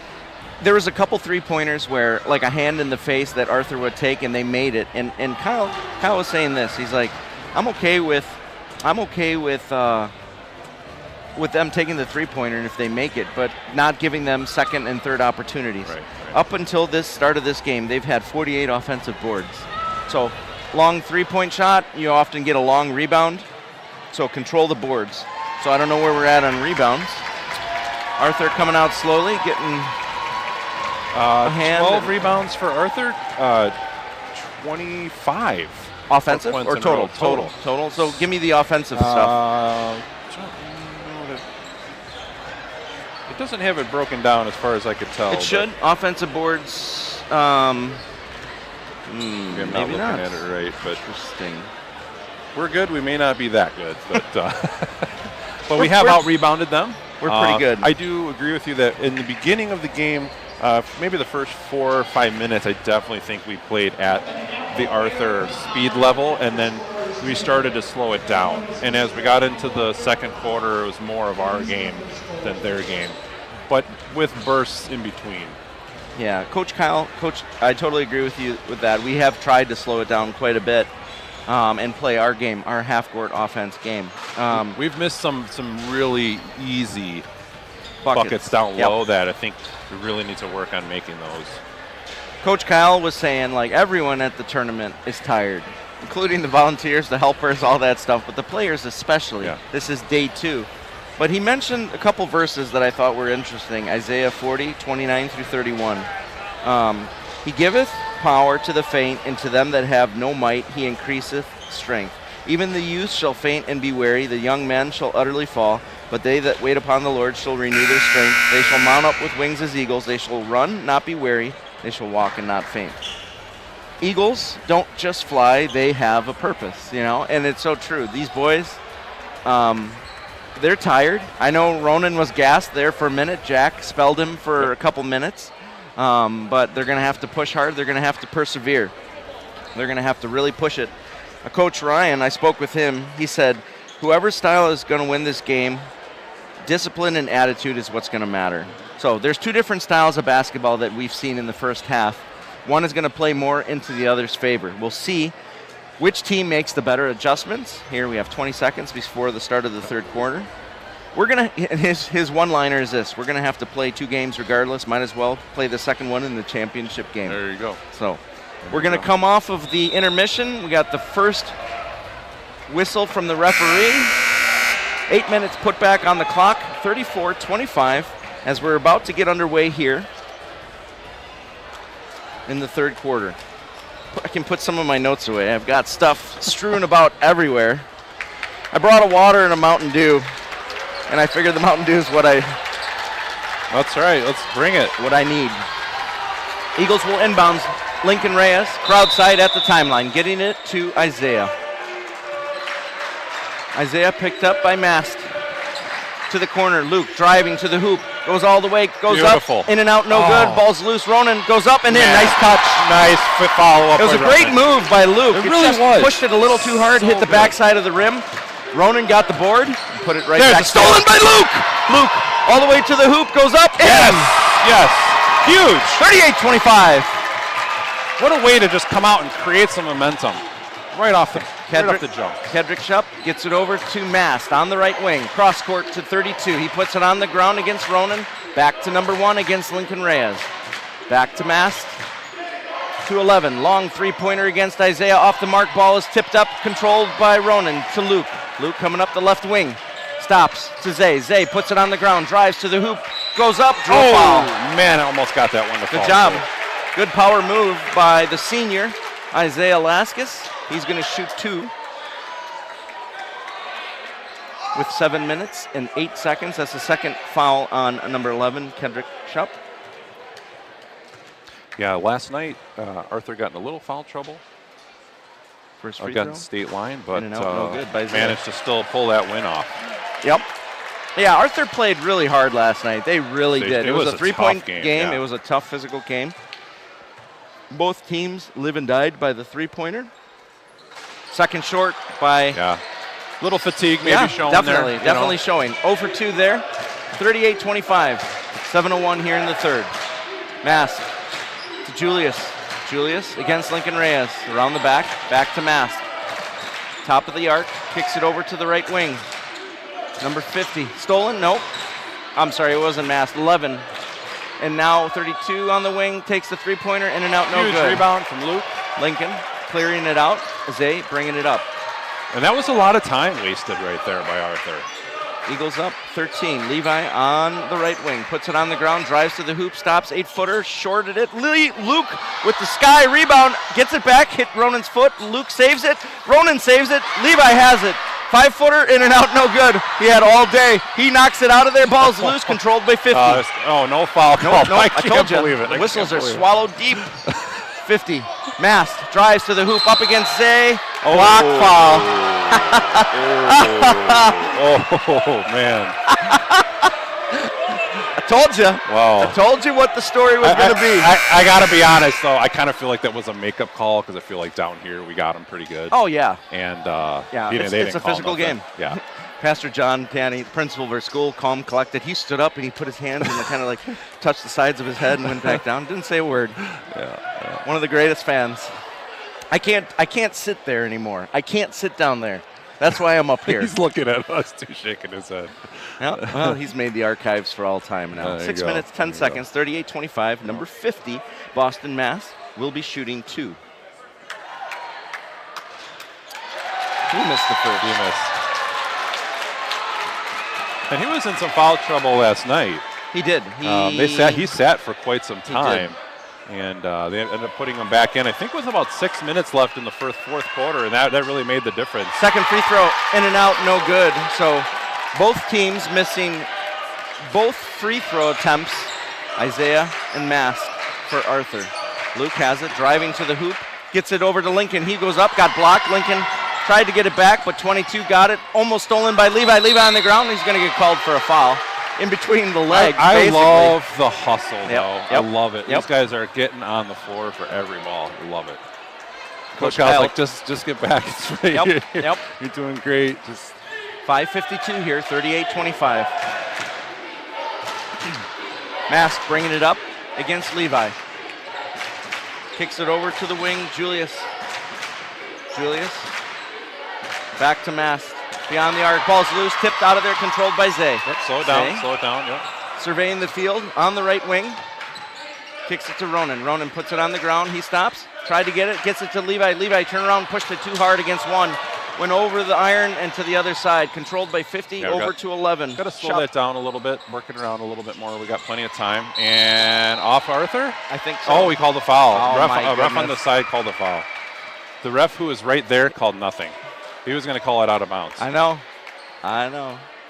There was a couple three-pointers where, like a hand in the face that Arthur would take, and they made it. And Kyle was saying this. He's like, I'm okay with them taking the three-pointer and if they make it, but not giving them second and third opportunities. Right. Up until this start of this game, they've had 48 offensive boards. So long three-point shot, you often get a long rebound. So control the boards. So I don't know where we're at on rebounds. Arthur coming out slowly, getting a hand. 12 rebounds for Arthur, 25. Offensive or total? Total. So give me the offensive stuff. It doesn't have it broken down as far as I could tell. It should. Offensive boards. I'm not maybe looking not. at it right, but Interesting. we're good. We may not be that good, but but we have out-rebounded them. We're pretty good. I do agree with you that in the beginning of the game, maybe the first 4 or 5 minutes, I definitely think we played at the Arthur speed level, and then we started to slow it down. And as we got into the second quarter, it was more of our game than their game, but with bursts in between. Yeah, Coach Kyle, I totally agree with you with that. We have tried to slow it down quite a bit and play our game, our half-court offense game. We've missed some really easy buckets down low that I think we really need to work on making those. Coach Kyle was saying, like, everyone at the tournament is tired, including the volunteers, the helpers, all that stuff, but the players especially. Yeah. This is day 2. But he mentioned a couple verses that I thought were interesting. Isaiah 40, 29 through 31. He giveth power to the faint, and to them that have no might he increaseth strength. Even the youth shall faint and be weary, the young men shall utterly fall, but they that wait upon the Lord shall renew their strength. They shall mount up with wings as eagles. They shall run, not be weary. They shall walk and not faint. Eagles don't just fly, they have a purpose, and it's so true. These boys, they're tired. I know Ronan was gassed there for a minute. Jack spelled him for a couple minutes. But they're going to have to push hard. They're going to have to persevere. They're going to have to really push it. Coach Ryan, I spoke with him. He said, whoever's style is going to win this game, discipline and attitude is what's going to matter. So there's 2 different styles of basketball that we've seen in the first half. One is going to play more into the other's favor. We'll see which team makes the better adjustments. Here we have 20 seconds before the start of the third quarter. We're going to, his one-liner is this: we're going to have to play 2 games regardless. Might as well play the second one in the championship game. There you go. So we're going to come off of the intermission. We got the first whistle from the referee. 8 minutes put back on the clock, 34-25, as we're about to get underway here in the third quarter. I can put some of my notes away. I've got stuff strewn about everywhere. I brought a water and a Mountain Dew, and I figured the Mountain Dew is what I... That's right. Let's bring it. What I need. Eagles will inbounds. Lincoln Reyes, crowd side at the timeline, getting it to Isaiah. Isaiah picked up by Mast. To the corner, Luke driving to the hoop, goes all the way, goes Beautiful. up, in and out, no good, ball's loose, Ronan goes up and in, nice touch. Nice follow-up. It was a great move by Luke. It really was. Pushed it a little too hard, hit the backside of the rim. Ronan got the board, and put it right back. There's Stolen by Luke! Luke, all the way to the hoop, goes up, Yes, in! yes, huge. 38-25. What a way to just come out and create some momentum right off the jump. Kedrick Shupp gets it over to Mast on the right wing. Cross court to 32. He puts it on the ground against Ronan. Back to number 1 against Lincoln Reyes. Back to Mast. To 11. Long three-pointer against Isaiah. Off the mark. Ball is tipped up. Controlled by Ronan to Luke. Luke coming up the left wing. Stops to Zay. Zay puts it on the ground. Drives to the hoop. Goes up. Drew a foul. Man, I almost got that one to fall. Good job. Good power move by the senior, Isaiah Laskus. He's going to shoot 2 with 7 minutes and 8 seconds. That's the second foul on number 11, Kendrick Shupp. Yeah, last night Arthur got in a little foul trouble First free against throw. State Line, but In and out, no good by Zay. managed to still pull that win off. Yep. Yeah, Arthur played really hard last night. They really did. It was a three-point tough game. game. Yeah. It was a tough physical game. Both teams live and died by the three-pointer. Second short by Little fatigue maybe showing definitely, there. Definitely showing. 0 for 2 there. 38-25. 7:01 here in the third. Mast to Julius. Julius against Lincoln Reyes. Around the back. Back to Mast. Top of the arc. Kicks it over to the right wing. Number 50. Stolen? Nope. I'm sorry, it wasn't Mast. 11. And now 32 on the wing. Takes the three-pointer. In and out, no Huge good. rebound from Luke. Lincoln clearing it out. Zay bringing it up. And that was a lot of time wasted right there by Arthur. Eagles up 13. Levi on the right wing. Puts it on the ground. Drives to the hoop. Stops. 8-footer. Shorted it. Luke with the sky rebound. Gets it back. Hit Ronan's foot. Luke saves it. Ronan saves it. Levi has it. 5-footer. In and out. No good. He had all day. He knocks it out of there. Ball's loose. Controlled by 50. No foul call. I can't told you. believe it. The whistles are swallowed deep. 50. Mast drives to the hoop. Up against Zay. Block foul. Oh, man. I told you. Wow. I told you what the story was going to be. I got to be honest, though. I kind of feel like that was a makeup call because I feel like down here we got him pretty good. Oh, yeah. And it's a physical game. Yeah. Pastor John Tanny, principal of our school, calm, collected. He stood up and he put his hands and kind of like touched the sides of his head and went back down. Didn't say a word. Yeah. One of the greatest fans. I can't sit there anymore. I can't sit down there. That's why I'm up here. He's looking at us too, shaking his head. Well, he's made the archives for all time now. 6 minutes, 10 seconds, 38-25. Number 50, Boston, Mass. will be shooting 2. He missed the first. He missed. And he was in some foul trouble last night. He did. He sat for quite some time. And they ended up putting him back in. I think it was about 6 minutes left in the fourth quarter, and that really made the difference. Second free throw, in and out, no good. So both teams missing both free throw attempts, Isaiah and Mask for Arthur. Luke has it, driving to the hoop, gets it over to Lincoln. He goes up, got blocked. Lincoln tried to get it back, but 22 got it. Almost stolen by Levi. Levi on the ground. He's going to get called for a foul. In between the legs, I love the hustle, though. Yep. I love it. These guys are getting on the floor for every ball. I love it. Coach Kyle, like, just get back. It's right here. Yep. You're doing great. Just 5:52 here, 38-25. Mask bringing it up against Levi. Kicks it over to the wing, Julius. Back to Mask. Beyond the arc, ball's loose, tipped out of there, controlled by Zay. Yep, slow it down, yep. Surveying the field on the right wing. Kicks it to Ronan. Ronan puts it on the ground. He stops, tried to get it, gets it to Levi. Levi turned around, pushed it too hard against one. Went over the iron and to the other side. Controlled by 50, over to 11. Got to slow that down a little bit, work it around a little bit more. We got plenty of time. And off Arthur? I think so. Oh, we called the foul. Oh, Ref on the side called the foul. The ref who was right there called nothing. He was going to call it out of bounds. I know.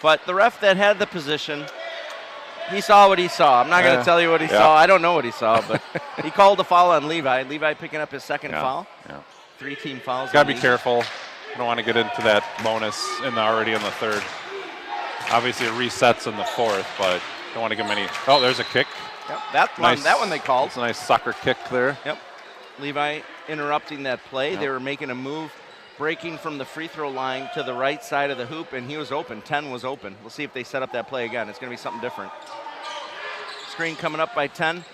But the ref that had the position He saw what he saw. I'm not going to tell you what he saw. I don't know what he saw, but he called a foul on Levi. Levi picking up his second foul. Yeah. 3 team fouls. Got to be careful. I don't want to get into that bonus already in the third. Obviously, it resets in the fourth, but don't want to give him any. Oh, there's a kick. Yep, that one they called. It's a nice soccer kick there. Yep. Levi interrupting that play. They were making a move, breaking from the free throw line to the right side of the hoop, and he was open. 10 was open. We'll see if they set up that play again. It's going to be something different. Screen coming up by 10.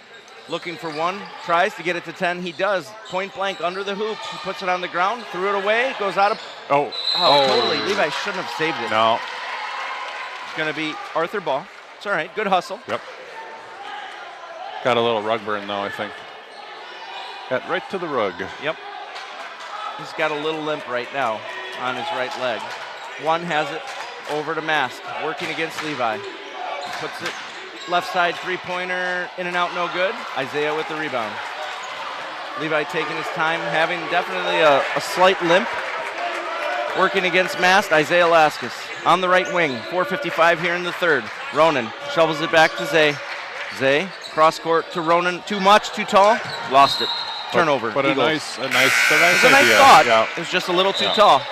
Looking for one. Tries to get it to 10. He does. Point blank under the hoop. He puts it on the ground. Threw it away. Goes out of. Oh, totally. Levi shouldn't have saved it. No. It's going to be Arthur ball. It's all right. Good hustle. Yep. Got a little rug burn, though, I think. Got right to the rug. Yep. He's got a little limp right now on his right leg. One has it over to Mast, working against Levi. Puts it left side three-pointer, in and out, no good. Isaiah with the rebound. Levi taking his time, having definitely a slight limp. Working against Mast, Isaiah Laskus on the right wing. 4:55 here in the third. Ronan shovels it back to Zay. Zay, cross court to Ronan. Too much, too tall. Lost it. Turnover. But a nice It's a nice thought. Yeah. It was just a little too tall.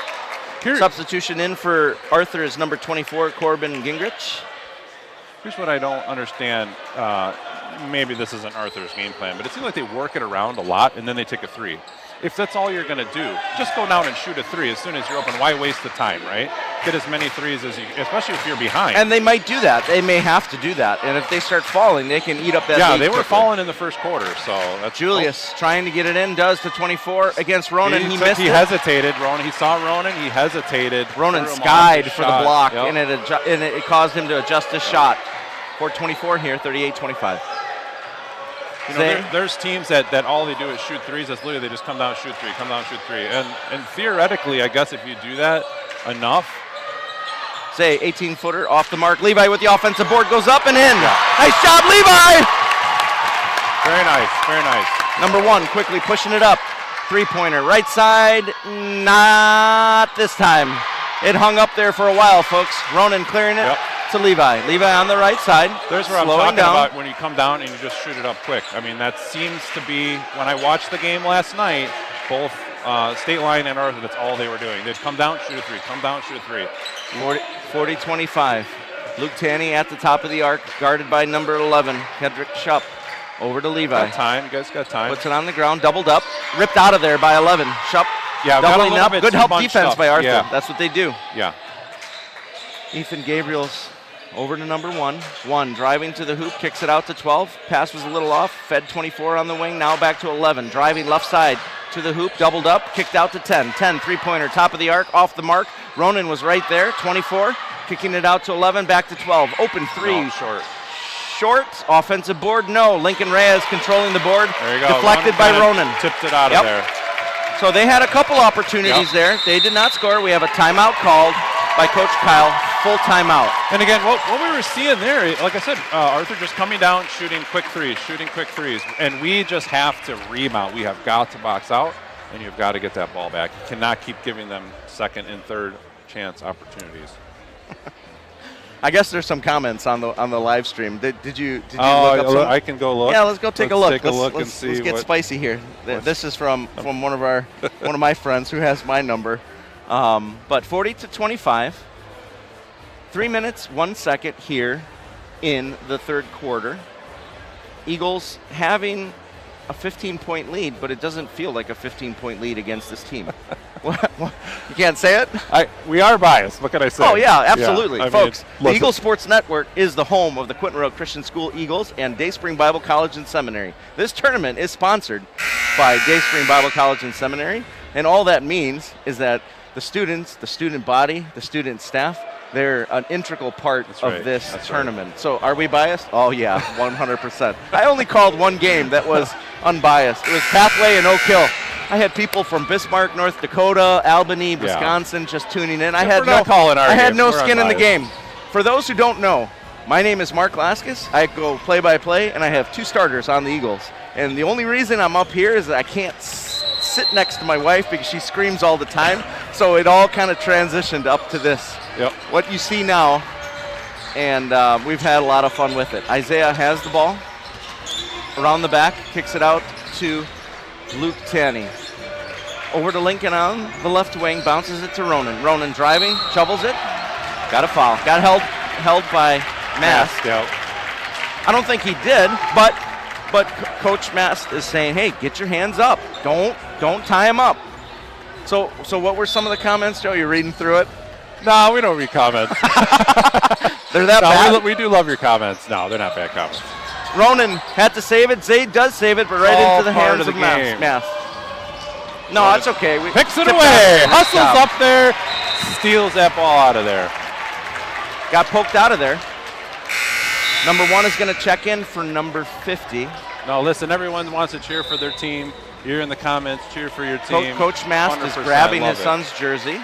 Substitution in for Arthur is number 24, Corbin Gingrich. Here's what I don't understand. Maybe this isn't Arthur's game plan, but it seems like they work it around a lot, and then they take a three. If that's all you're going to do, just go down and shoot a three as soon as you're open. Why waste the time, right? Get as many threes as you, especially if you're behind. And they might do that. They may have to do that. And if they start falling, they can eat up that lead. Yeah, they were quickly. falling in the first quarter, so that's Julius trying to get it in, does to 24 against Ronan. He missed it. He hesitated. He saw Ronan. He hesitated. Ronan skied for the block, and it caused him to adjust his shot. 4:24 here, 38-25. You know, there's teams that all they do is shoot threes. That's literally they just come down, shoot three, come down, shoot three. And theoretically, I guess if you do that enough. Say 18-footer off the mark. Levi with the offensive board goes up and in. Nice job, Levi! Very nice, very nice. Number one quickly pushing it up. Three-pointer, right side, not this time. It hung up there for a while, folks. Ronan clearing it to Levi. Levi on the right side. There's where I'm talking about when you come down and you just shoot it up quick. I mean, that seems to be, when I watched the game last night, both State Line and Arthur, that's all they were doing. They'd come down, shoot a three, come down, shoot a three. 40-25. Luke Tanney at the top of the arc, guarded by number 11, Kendrick Shupp. Over to Levi. Got time. You guys got time. Puts it on the ground, doubled up, ripped out of there by 11. Shupp doubling up. Good help defense by Arthur. Yeah. That's what they do. Yeah. Ethan Gabriel's over to number one. One driving to the hoop, kicks it out to 12. Pass was a little off. Fed 24 on the wing. Now back to 11. Driving left side to the hoop, doubled up, kicked out to 10. 10 three-pointer, top of the arc, off the mark. Ronan was right there. 24, kicking it out to 11, back to 12. Open three. No, Short, offensive board, no. Lincoln Reyes controlling the board. There you go. Deflected by Ronan. Tipped it out of there. So they had a couple opportunities there. They did not score. We have a timeout called by Coach Kyle. Full timeout. And again, what we were seeing there, like I said, Arthur just coming down, shooting quick threes. And we just have to rebound. We have got to box out, and you've got to get that ball back. You cannot keep giving them second and third chance opportunities. I guess there's some comments on the live stream. Did you look up some? I can go look. Yeah, let's go take a look. Let's get spicy here. This is from one of my friends who has my number. But 40-25. 3 minutes, 1 second here in the third quarter. Eagles having a 15-point lead, but it doesn't feel like a 15-point lead against this team. You can't say it? We are biased. What can I say? Oh, yeah, absolutely. Yeah, Folks, the Eagle Sports Network is the home of the Quentin Road Christian School Eagles and Dayspring Bible College and Seminary. This tournament is sponsored by Dayspring Bible College and Seminary, and all that means is that the students, the student body, the student staff, they're an integral part of this tournament. Right. So are we biased? Oh, yeah, 100%. I only called one game that was unbiased. It was Pathway and Oak Hill. I had people from Bismarck, North Dakota, Albany, Wisconsin just tuning in. I had no skin in the game. For those who don't know, my name is Mark Laskus. I go play-by-play, and I have two starters on the Eagles. And the only reason I'm up here is that I can't sit next to my wife because she screams all the time. So it all kind of transitioned up to this. Yep. What you see now, and we've had a lot of fun with it. Isaiah has the ball around the back, kicks it out to Luke Tanney. Over to Lincoln on the left wing, bounces it to Ronan. Ronan driving, shovels it, got a foul. Got held by Mast. I don't think he did, but Coach Mast is saying, hey, get your hands up. Don't tie him up. So what were some of the comments, Joe? You're reading through it? No, we don't read comments. They're that bad? We do love your comments. No, they're not bad comments. Ronan had to save it. Zayd does save it, but right into the hands of Mast. No, that's okay. Picks it away. Hustles up there. Steals that ball out of there. Got poked out of there. Number 1 is going to check in for number 50. No, listen, everyone wants to cheer for their team. You're in the comments, cheer for your team. Coach Mast is grabbing his son's jersey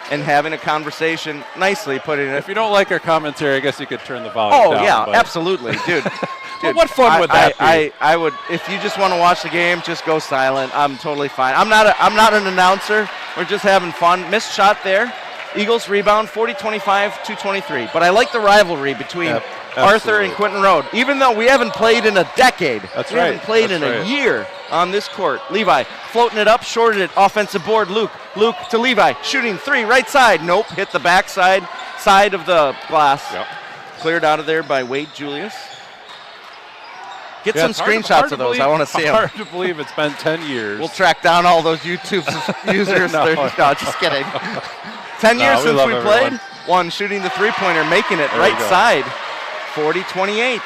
and having a conversation, nicely putting it. If you don't like our commentary, I guess you could turn the volume down. Oh, yeah, absolutely, dude. Well, what fun would that be? I would, if you just want to watch the game, just go silent. I'm totally fine. I'm not an announcer. We're just having fun. Missed shot there. Eagles rebound, 40-25, 2:23. But I like the rivalry between Arthur and Quentin Road, even though we haven't played in a decade. That's we right. haven't played in a year on this court. Levi floating it up, shorted it, offensive board. Luke to Levi, shooting 3, right side. Nope, hit the back side of the glass. Yep. Cleared out of there by Wade Julius. Get some screenshots of those. I want to see them. Hard to believe it's been 10 years. We'll track down all those YouTube users. No, just kidding. 10 years since we played. One shooting the three-pointer, making it right side. 40-28.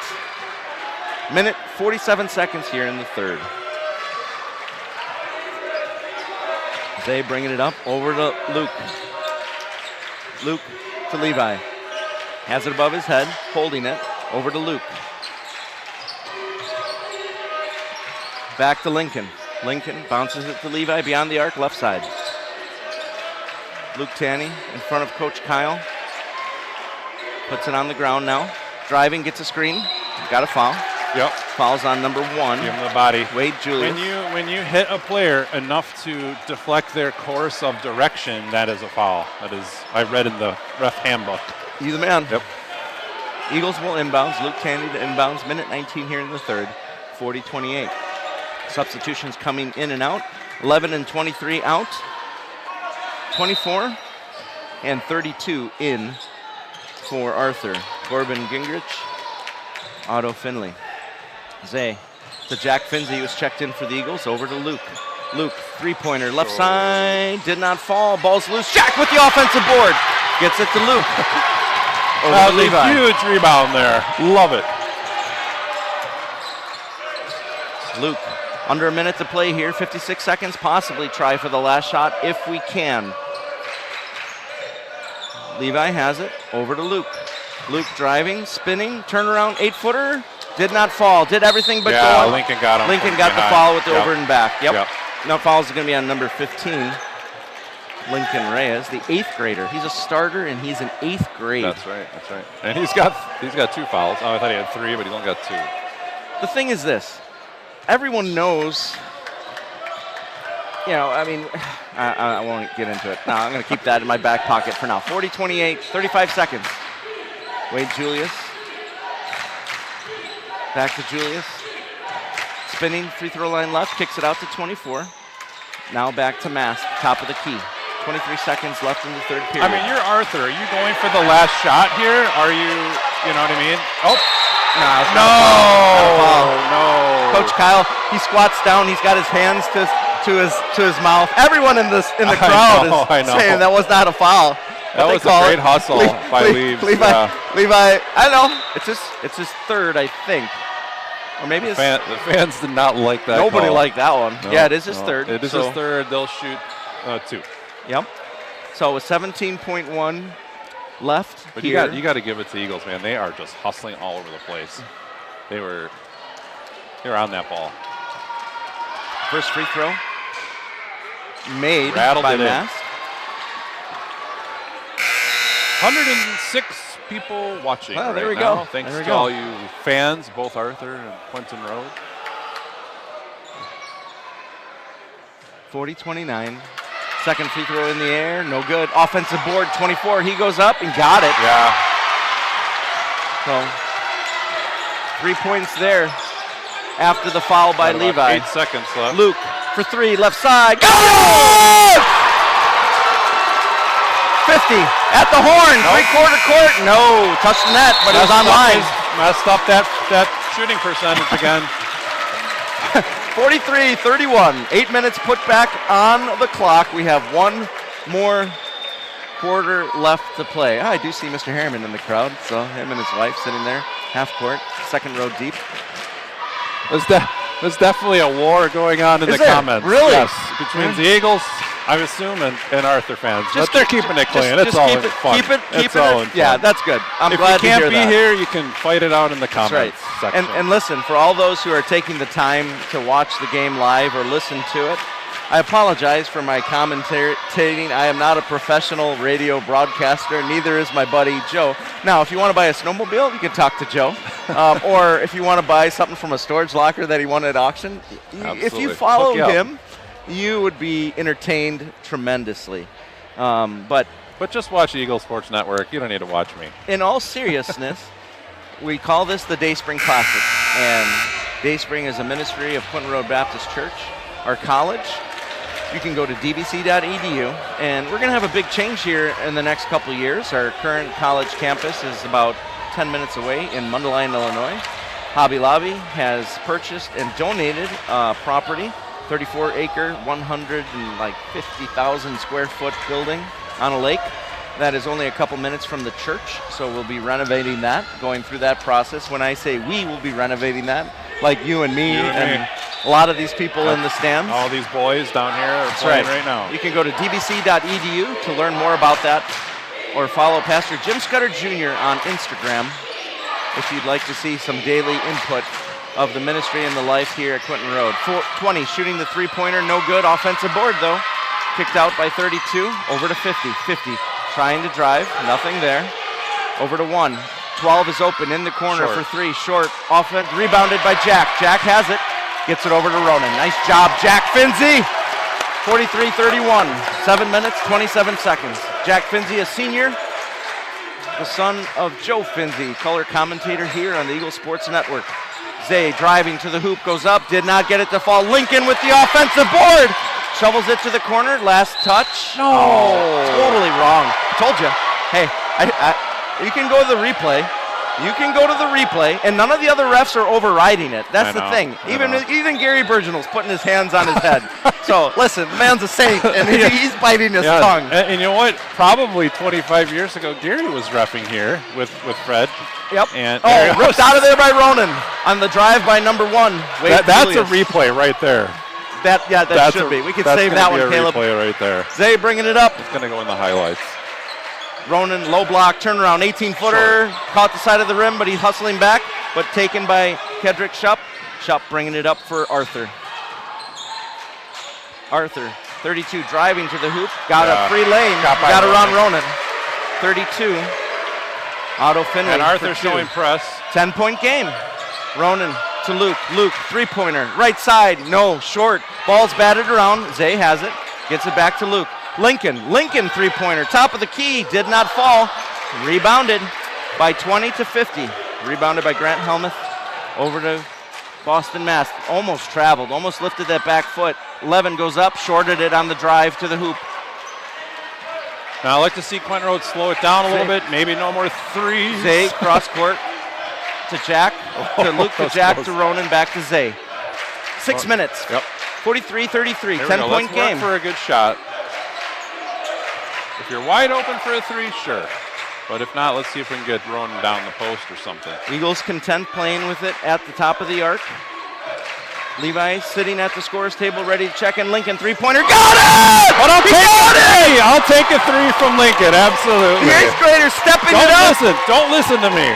Minute 47 seconds here in the third. Zay bringing it up over to Luke. Luke to Levi. Has it above his head, holding it. Over to Luke. Back to Lincoln. Lincoln bounces it to Levi beyond the arc, left side. Luke Tanney in front of Coach Kyle. Puts it on the ground now. Driving, gets a screen. Got a foul. Yep. Fouls on number 1. Give him the body. Wade Julius. When you hit a player enough to deflect their course of direction, that is a foul. That is, I read in the ref handbook. You the man. Yep. Eagles will inbounds. Luke Tanney to inbounds. Minute 19 here in the third. 40-28. Substitutions coming in and out. 11 and 23 out. 24 and 32 in for Arthur. Corbin Gingrich, Otto Finley. Zay to Jack Finzi, who was checked in for the Eagles. Over to Luke. Luke, three-pointer, left side, did not fall. Ball's loose. Jack with the offensive board. Gets it to Luke. Over to Levi. A huge rebound there. Love it. Luke, under a minute to play here. 56 seconds, possibly try for the last shot if we can. Levi has it. Over to Luke. Luke driving, spinning, turnaround, 8-footer. Did not fall. Did everything but go on. Lincoln got him. Lincoln got the foul with the over and back. Yep. No fouls are going to be on number 15. Lincoln Reyes, the 8th grader. He's a starter and he's in 8th grade. That's right. And he's got 2 fouls. Oh, I thought he had 3, but he's only got 2. The thing is this. Everyone knows, I mean, I won't get into it. No, I'm going to keep that in my back pocket for now. 40-28, 35 seconds. Wade Julius. Back to Julius. Spinning, free throw line left, kicks it out to 24. Now back to Mask, top of the key. 23 seconds left in the third period. I mean, you're Arthur. Are you going for the last shot here? Are you know what I mean? Oh. No. Coach Kyle, he squats down. He's got his hands to his mouth. Everyone in the crowd is saying that was not a foul. That was a great hustle by Leaves. Levi, I don't know. It's his third, I think. Or maybe the fans did not like that. Nobody call. liked that one. No, yeah, it is his third. It is his third. They'll shoot 2. Yep. So with 17.1 left. But here. you got to give it to Eagles, man. They are just hustling all over the place. They were on that ball. First free throw made by Mask. 106 people watching. Oh, there we now. go. Thanks to all you fans, both Arthur and Quentin Road. 40-29. Second free throw in the air, no good. Offensive board, 24. He goes up and got it. Yeah. So 3 points there after the foul by Got about Levi. 8 seconds left. Luke for 3, left side. Got it! 50 at the horn, three-quarter court. No, touched the net, but it was on line. Messed up that shooting percentage again. 43-31, 8 minutes put back on the clock. We have one more quarter left to play. I do see Mr. Harriman in the crowd, so him and his wife sitting there, half court, second row deep. There's definitely a war going on in Is the there? comments. Really? Yes, between the Eagles, I assume, and Arthur fans. But they're keeping it clean. It's just all keep in it, fun. Keep it. It's all in fun. Yeah, that's good. I'm if glad you to hear can't be that. here, you can fight it out in the That's comments right. section. And listen, for all those who are taking the time to watch the game live or listen to it, I apologize for my commentating. I am not a professional radio broadcaster, neither is my buddy Joe. Now, if you want to buy a snowmobile, you can talk to Joe. Or if you want to buy something from a storage locker that he won at auction, if you Absolutely. follow Hook you up. him, you would be entertained tremendously. But just watch Eagle Sports Network. You don't need to watch me. in all seriousness, we call this the Dayspring Classic. And Dayspring is a ministry of Quentin Road Baptist Church. Our college, you can go to dbc.edu, and we're going to have a big change here in the next couple years. Our current college campus is about 10 minutes away in Mundelein, Illinois. Hobby Lobby has purchased and donated property, 34-acre, 150,000 square foot building on a lake. That is only a couple minutes from the church, so we'll be renovating that, going through that process. When I say we will be renovating that, like you and me and a lot of these people in the stands. All these boys down here are That's playing right now. You can go to dbc.edu to learn more about that, or follow Pastor Jim Scudder Jr. on Instagram if you'd like to see some daily input of the ministry and the life here at Quentin Road. 20 shooting the three-pointer, no good. Offensive board, though. Kicked out by 32, over to 50. 50 trying to drive, nothing there. Over to 1. 12 is open in the corner Short. for 3. Short. Offense rebounded by Jack. Jack has it. Gets it over to Ronan. Nice job, Jack Finzi. 43-31. 7 minutes, 27 seconds. Jack Finzi, a senior, the son of Joe Finzi, color commentator here on the Eagle Sports Network. Zay driving to the hoop, goes up, did not get it to fall. Lincoln with the offensive board. Shovels it to the corner, last touch. No. Totally wrong. Told you. Hey, you can go to the replay. You can go to the replay, and none of the other refs are overriding it. That's the thing. Even Gary Virginal's putting his hands on his head. So, listen, the man's a saint, and he's biting his tongue. And you know what? Probably 25 years ago, Gary was reffing here with Fred. Yep. And ripped out of there by Ronan on the drive by number 1. That's a replay right there. That should be. We can save that one, Caleb. Replay right there. Zay bringing it up. It's going to go in the highlights. Ronan, low block, turnaround, 18-footer. Caught the side of the rim, but he's hustling back. But taken by Kedrick Shupp. Shupp bringing it up for Arthur. Arthur, 32, driving to the hoop. Got a free lane. Got around Ronan. 32. Otto Finley. And Arthur showing press. 10-point game. Ronan to Luke. Luke, three-pointer. Right side. No, short. Ball's batted around. Zay has it. Gets it back to Luke. Lincoln, three-pointer. Top of the key. Did not fall. Rebounded by 20 to 50. Rebounded by Grant Helmuth. Over to Boston Mass. Almost traveled. Almost lifted that back foot. 11 goes up. Shorted it on the drive to the hoop. Now I'd like to see Quentin Road slow it down a little bit. Maybe no more threes. Zay cross court to Jack. To Luke to Jack to Ronan. Back to Zay. 6 minutes. Yep. 43-33. 10-point Let's game. work for a good shot. If you're wide open for a three, sure. But if not, let's see if we can get Ronan down the post or something. Eagles content playing with it at the top of the arc. Levi sitting at the scorer's table ready to check in. Lincoln, three-pointer. Got it! But I'll take a three from Lincoln, absolutely. The eighth grader stepping it up. Don't listen to me.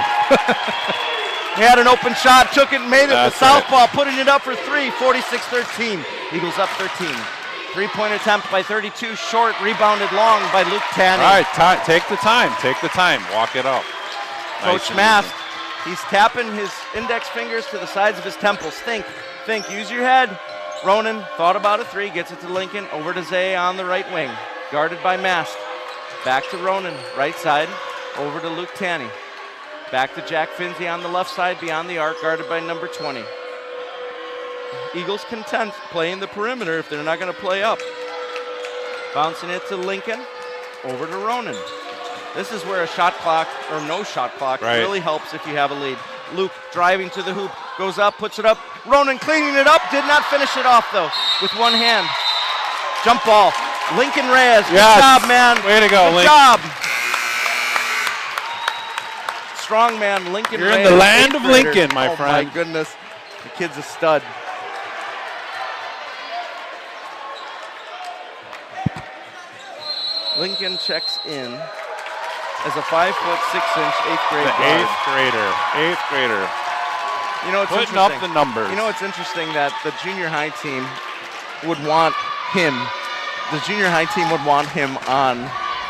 He had an open shot, took it, made it. That's The southpaw putting it up for three. 46-13. Eagles up 13. Three-point attempt by 32, short, rebounded long by Luke Tanny. All right, take the time. Take the time. Walk it up. Coach Mast, he's tapping his index fingers to the sides of his temples. Think, use your head. Ronan thought about a three, gets it to Lincoln, over to Zay on the right wing. Guarded by Mast. Back to Ronan, right side, over to Luke Tanny. Back to Jack Finzi on the left side, beyond the arc, guarded by number 20. Eagles content playing the perimeter if they're not going to play up. Bouncing it to Lincoln, over to Ronan. This is where a shot clock, or no shot clock, really helps if you have a lead. Luke driving to the hoop, goes up, puts it up. Ronan cleaning it up, did not finish it off though, with one hand. Jump ball. Lincoln Reyes, good job, man. Way to go, Good job. Strong man, Lincoln You're Reyes. in the land of 8th grader. Lincoln, my friend. Oh my goodness, the kid's a stud. Lincoln checks in as a 5'6" 8th grade guard. Eighth grader. You know, it's Putting up interesting. the numbers. You know, it's interesting that the junior high team would want him. The junior high team would want him on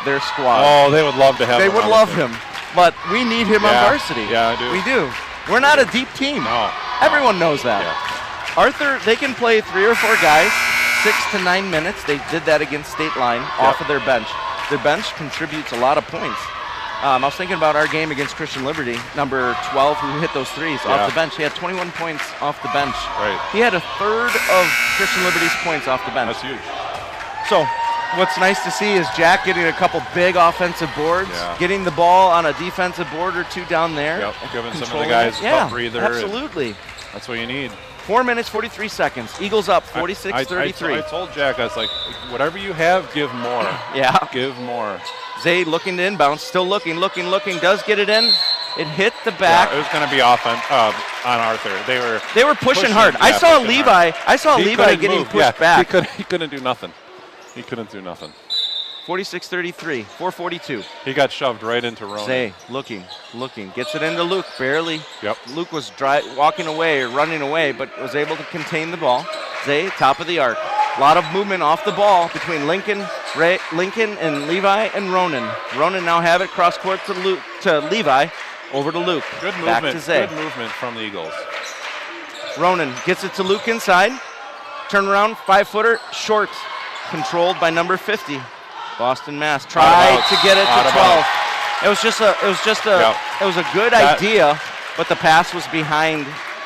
their squad. Oh, they would love to have They him would on love the team. him, but we need him on varsity. Yeah, I do. We do. We're not a deep team. No. Everyone knows that. Yeah. Arthur, they can play 3 or 4 guys, 6 to 9 minutes. They did that against State Line off of their bench. Their bench contributes a lot of points. I was thinking about our game against Christian Liberty, number 12, who hit those threes off the bench. He had 21 points off the bench. Right. He had a third of Christian Liberty's points off the bench. That's huge. So what's nice to see is Jack getting a couple big offensive boards, getting the ball on a defensive board or 2 down there. Yep, giving some of the controlling guys it. Yeah, a breather. absolutely. That's what you need. 4 minutes, 43 seconds. Eagles up 46-33. I told Jack, I was like, whatever you have, give more. Yeah. Give more. Zay looking to inbound, still looking, does get it in. It hit the back. Yeah, it was going to be offense on Arthur. They were pushing hard. I saw Levi. Levi getting pushed back. He couldn't do nothing. 46-33, 4:42. He got shoved right into Ronan. Zay looking, gets it into Luke, barely. Yep. Luke was walking away or running away, but was able to contain the ball. Zay, top of the arc. A lot of movement off the ball between Lincoln and Levi and Ronan. Ronan now have it cross court to Levi, over to Luke. Good movement. Back to Zay. Good movement from the Eagles. Ronan gets it to Luke inside. Turn around, 5-footer, short, controlled by number 50. Boston Mass tried to get it to 12. It was a good idea, but the pass was behind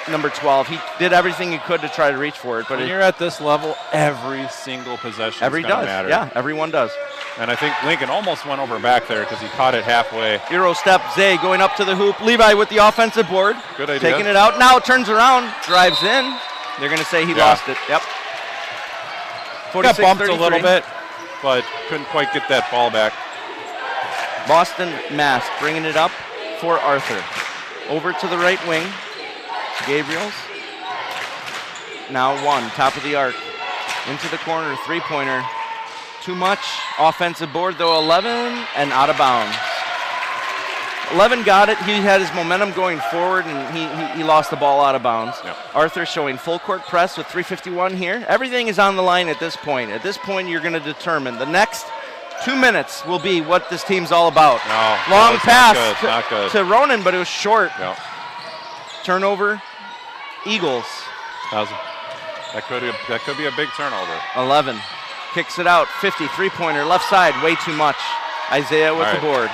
number 12. He did everything he could to try to reach for it, but when you're at this level, every single possession is going to matter. Yeah, everyone does. And I think Lincoln almost went over back there because he caught it halfway. Euro step, Zay going up to the hoop. Levi with the offensive board. Good idea. Taking it out. Now turns around, drives in. They're going to say he lost it. Yep. Got bumped a little bit, but couldn't quite get that ball back. Boston Mass bringing it up for Arthur. Over to the right wing. Gabriels. Now 1, top of the arc. Into the corner, 3-pointer. Too much. Offensive board, though, 11, and out of bounds. 11 got it. He had his momentum going forward, and he lost the ball out of bounds. Yep. Arthur showing full court press with 3:51 here. Everything is on the line at this point. At this point, you're going to determine. The next 2 minutes will be what this team's all about. No, long pass not good. to Ronan, but it was short. Yep. Turnover, Eagles. That could be a big turnover. 11. Kicks it out, 50, 3-pointer, left side, way too much. Isaiah with the board.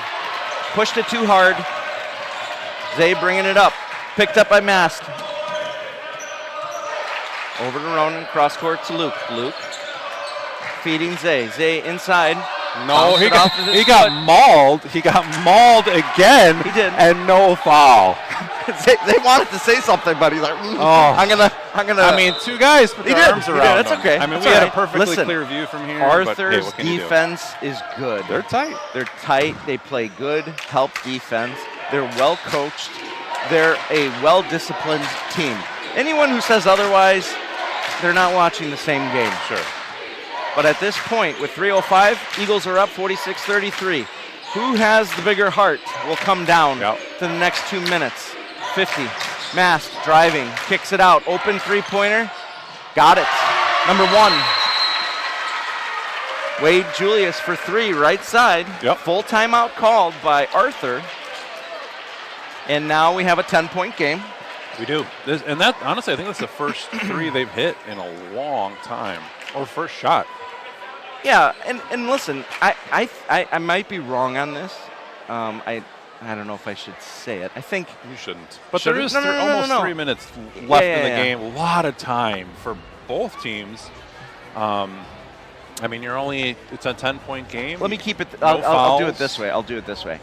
Pushed it too hard. Zay bringing it up. Picked up by Mast. Over to Ronan, cross court to Luke. Luke feeding Zay. Zay inside. No, he got mauled. He got mauled again. He did. And no foul. They wanted to say something, but he's like, I'm gonna. I mean, 2 guys put their arms around That's him. okay. I mean, That's we had right. a perfectly Listen, clear view from here. Arthur's but, hey, defense is good. They're tight. They're tight. They play good help defense. They're well coached. They're a well-disciplined team. Anyone who says otherwise, they're not watching the same game. Sure. But at this point, with 3:05, Eagles are up 46-33. Who has the bigger heart will come down to the next 2 minutes. 50. Mast driving, kicks it out. Open 3-pointer. Got it. Number 1. Wade Julius for 3, right side. Yep. Full timeout called by Arthur. And now we have a 10-point game. We do. Honestly, I think that's the first 3 they've hit in a long time. Or first shot. Yeah, and listen, I might be wrong on this. I I don't know if I should say it. I think You shouldn't. But Should there we? is No. almost 3 minutes left in the yeah. game. A lot of time for both teams. I mean, it's a 10-point game. let me keep it. No I'll do it fouls. this way. I'll do it this way.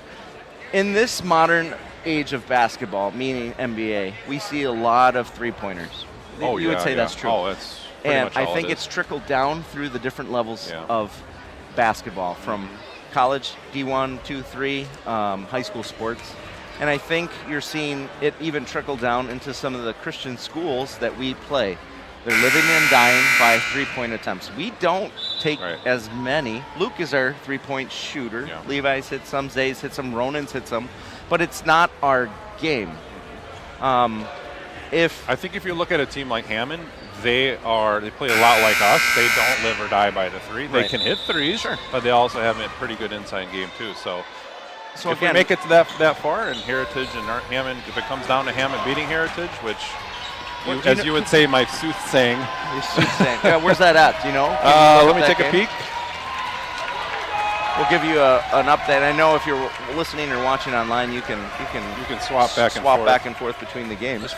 In this modern age of basketball, meaning NBA, we see a lot of three-pointers. Oh, you would yeah, say yeah. that's true. Oh, that's pretty And much I all think it it's is. trickled down through the different levels Yeah. of basketball, from college, D1, 2, 3, high school sports. And I think you're seeing it even trickle down into some of the Christian schools that we play. They're living and dying by three-point attempts. We don't take Right. as many. Luke is our three-point shooter. Yeah. Levi's hit some, Zay's hit some, Ronan's hit some, but it's not our game. I think if you look at a team like Hammond, they play a lot like us. They don't live or die by the three. They Right. can hit threes, Sure. but they also have a pretty good inside game too. So So if we again, make it to that far, and Heritage and Hammond, if it comes down to Hammond beating Heritage, which, Well, do you know- you would say, my soothsaying. yeah, where's that at? Do you know? Can you look Let me up take that a game? peek. We'll give you an update. I know if you're listening or watching online, you can swap back and forth. back and forth between the games.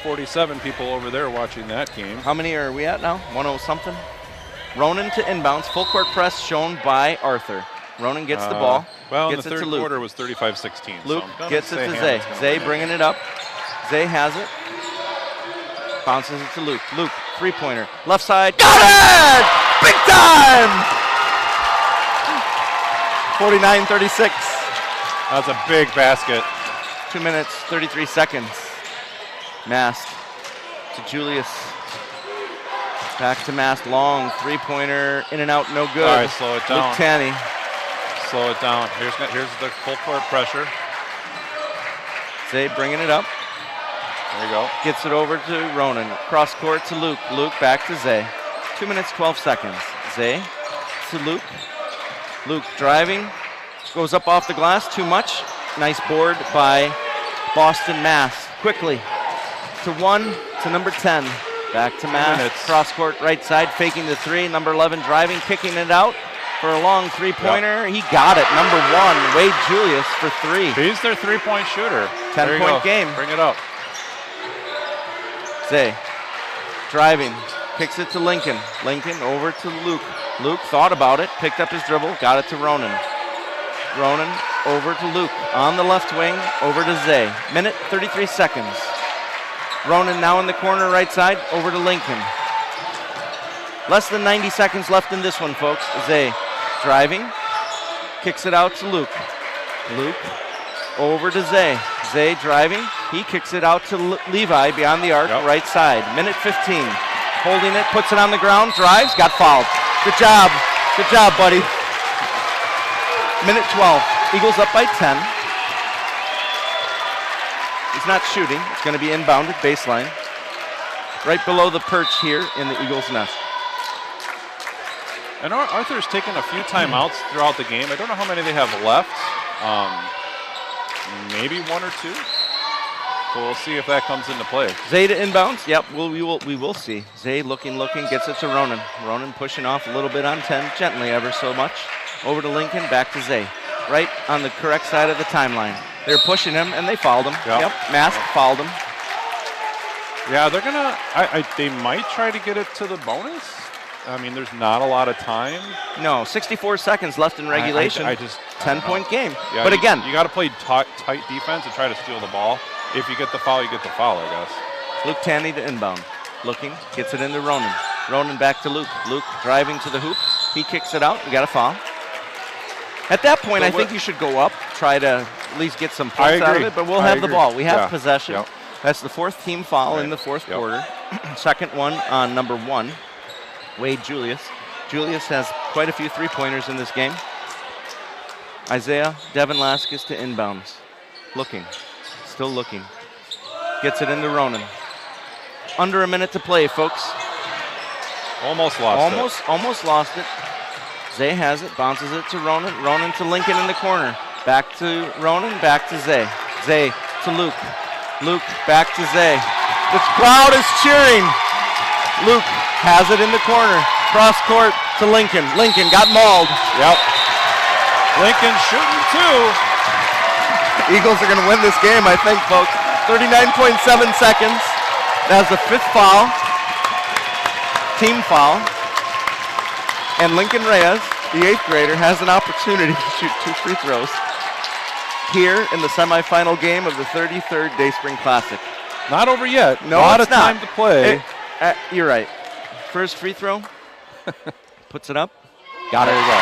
47 people over there watching that game. How many are we at now? 1-0 something. Ronan to inbounds. Full court press shown by Arthur. Ronan gets the ball. Well, gets in the it third to Luke. quarter was 35-16. Luke so I'm gonna gets it say to Zay. Hammond's gonna Zay win bringing it up. Zay has it. Bounces it to Luke. Luke, three-pointer. Left side. Got it! Big time! 49-36. That's a big basket. 2 minutes, 33 seconds. Mast to Julius. Back to Mast. Long three-pointer. In and out, no good. All right, slow it down. Luke Tanny. Slow it down. Here's the full court pressure. Zay bringing it up. There you go. Gets it over to Ronan. Cross court to Luke. Luke back to Zay. 2 minutes, 12 seconds. Zay to Luke. Luke driving. Goes up off the glass. Too much. Nice board by Boston Mass. Quickly to 1 to number 10. Back to Mass. minutes. Cross court right side. Faking the three. Number 11 driving. Kicking it out for a long three-pointer. He got it. Number 1, Wade Julius for three. He's their three-point shooter. 10-point game. Bring it up. Zay driving, kicks it to Lincoln. Lincoln over to Luke. Luke thought about it, picked up his dribble, got it to Ronan. Ronan over to Luke. On the left wing, over to Zay. Minute, 33 seconds. Ronan now in the corner, right side, over to Lincoln. Less than 90 seconds left in this one, folks. Zay driving, kicks it out to Luke. Luke over to Zay. Zay driving. He kicks it out to Levi beyond the arc, right side. Minute 15. Holding it, puts it on the ground, drives, got fouled. Good job. Good job, buddy. Minute 12. Eagles up by 10. He's not shooting. It's going to be inbounded, baseline. Right below the perch here in the Eagles' nest. And Arthur's taken a few timeouts throughout the game. I don't know how many they have left. Maybe 1 or 2. So we'll see if that comes into play. Zay to inbounds. Yep, we will see. Zay looking, gets it to Ronan. Ronan pushing off a little bit on 10, gently ever so much. Over to Lincoln, back to Zay. Right on the correct side of the timeline. They're pushing him, and they fouled him. Yep, Mask fouled him. Yeah, they're gonna. They might try to get it to the bonus. I mean, there's not a lot of time. No, 64 seconds left in regulation. I just 10-point game. Yeah, but again, you got to play tight defense and try to steal the ball. If you get the foul, you get the foul, I guess. Luke Tanny to inbound. Looking, gets it into Ronan. Ronan back to Luke. Luke driving to the hoop. He kicks it out. We got a foul. At that point, I think you should go up, try to at least get some points out of it, but we'll have the ball. We have possession. Yep. That's the fourth team foul in the fourth quarter. Second one on number 1, Wade Julius. Julius has quite a few three-pointers in this game. Isaiah Devin Laskus to inbounds. Looking. Still looking. Gets it into Ronan. Under a minute to play, folks. Almost lost it. Almost lost it. Zay has it, bounces it to Ronan. Ronan to Lincoln in the corner. Back to Ronan, back to Zay. Zay to Luke. Luke back to Zay. The crowd is cheering. Luke has it in the corner. Cross court to Lincoln. Lincoln got mauled. Yep. Lincoln shooting 2. Eagles are going to win this game, I think, folks. 39.7 seconds. That's the 5th foul. Team foul. And Lincoln Reyes, the 8th grader, has an opportunity to shoot 2 free throws here in the semifinal game of the 33rd Day Spring Classic. Not over yet. No, a lot of it's not. time to play. You're right. First free throw. Puts it up. Got it. There you go.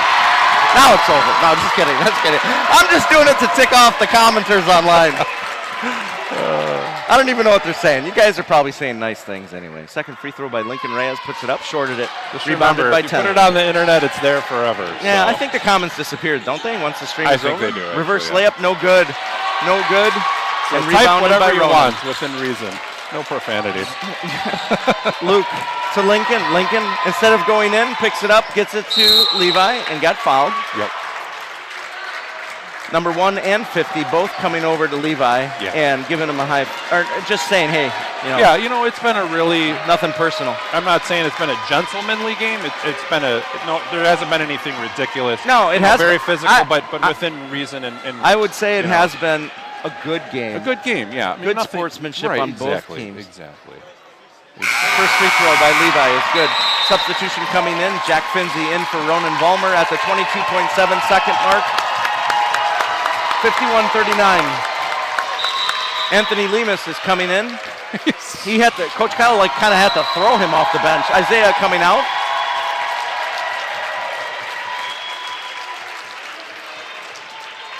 Now it's over. No, just kidding. Just kidding. I'm just doing it to tick off the commenters online. I don't even know what they're saying. You guys are probably saying nice things anyway. Second free throw by Lincoln Reyes. Puts it up. Shorted it. Just Rebounded remember, by if you 10. put it on the internet, it's there forever. Yeah, so. I think the comments disappeared, don't they? Once the stream I is think over. they do, actually, Reverse yeah. layup. No good. No good. So And type rebounded whatever by you Rowan. want within reason. No profanity. Luke to Lincoln. Lincoln, instead of going in, picks it up, gets it to Levi, and got fouled. Yep. Number 1 and 50, both coming over to Levi and giving him a high, or just saying, hey, you know. Yeah, you know, it's been a really, nothing personal. I'm not saying it's been a gentlemanly game. It's been no, there hasn't been anything ridiculous. No, it has. Very physical, but within reason. And I would say it you know. has been a good game. A good game, yeah. I mean, good nothing, sportsmanship right, on both exactly, teams. Exactly. First free throw by Levi is good. Substitution coming in. Jack Finzi in for Ronan Vollmer at the 22.7-second mark. 51-39. Anthony Lemus is coming in. He had to, Coach Kyle kind of had to throw him off the bench. Isaiah coming out.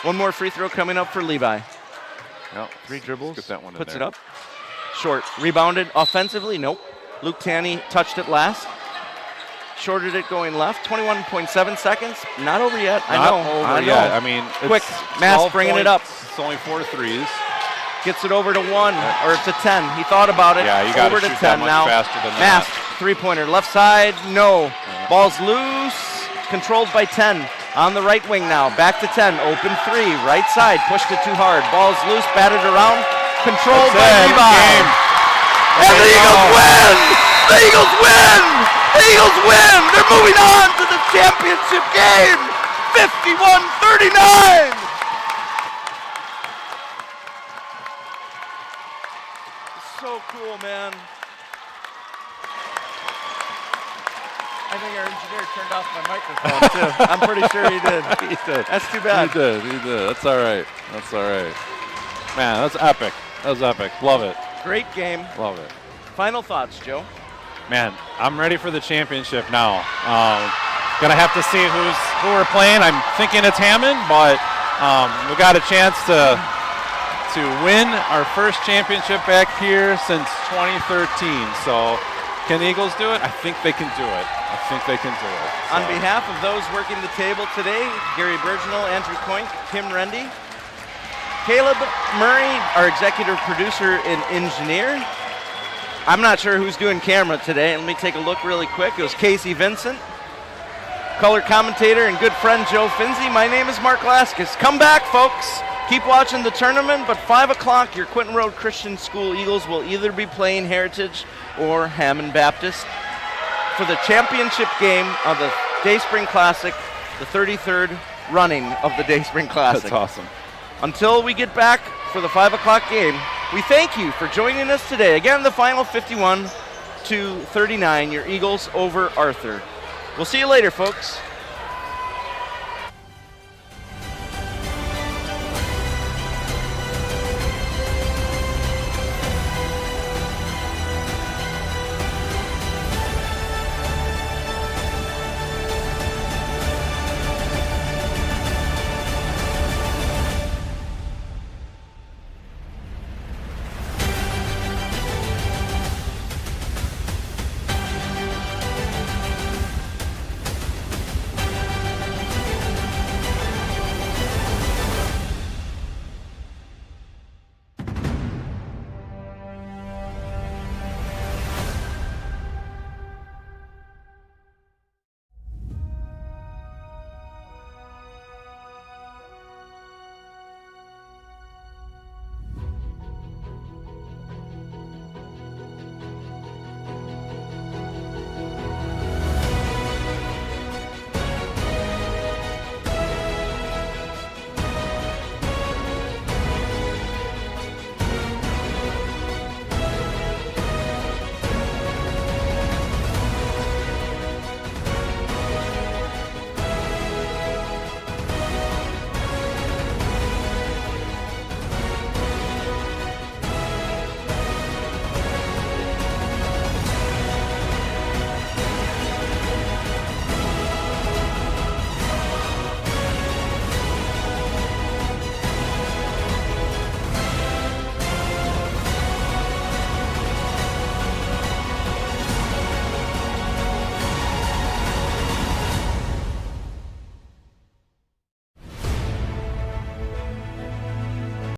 One more free throw coming up for Levi. Well, 3 dribbles. get that one in Puts there. it up. Short. Rebounded offensively. Nope. Luke Tanney touched it last. Shorted it going left. 21.7 seconds. Not over yet. I know. Over yet. I mean, quick. it's Mass 12 bringing it points. up. It's only 4 threes. Gets it over to 1 or to 10. He thought about it. Yeah, you got over to to shoot 10 that much now. faster than Mass that. 3-pointer. Left side. No. Ball's loose. Controlled by 10. On the right wing now. Back to 10. Open 3. Right side. Pushed it too hard. Ball's loose. Batted around. Controlled by Levi. And the Eagles win! The Eagles win! The Eagles win! They're moving on to the championship game! 51-39! So cool, man. I think our engineer turned off my microphone, too. I'm pretty sure he did. He did. That's too bad. He did. That's all right. That's all right. Man, that's epic. That was epic. Love it. Great game. Love it. Final thoughts, Joe? Man, I'm ready for the championship now. Gonna have to see who we're playing. I'm thinking it's Hammond, but we got a chance to win our first championship back here since 2013. So, can the Eagles do it? I think they can do it. So. On behalf of those working the table today, Gary Berginal, Andrew Coink, Kim Rendy, Caleb Murray, our executive producer and engineer. I'm not sure who's doing camera today. Let me take a look really quick. It was Casey Vincent. Color commentator and good friend Joe Finzi. My name is Mark Laskis. Come back, folks. Keep watching the tournament, but 5 o'clock, your Quentin Road Christian School Eagles will either be playing Heritage or Hammond Baptist for the championship game of the Day Spring Classic, the 33rd running of the Day Spring Classic. That's awesome. Until we get back for the 5 o'clock game, we thank you for joining us today. Again, the final 51-39, your Eagles over Arthur. We'll see you later, folks.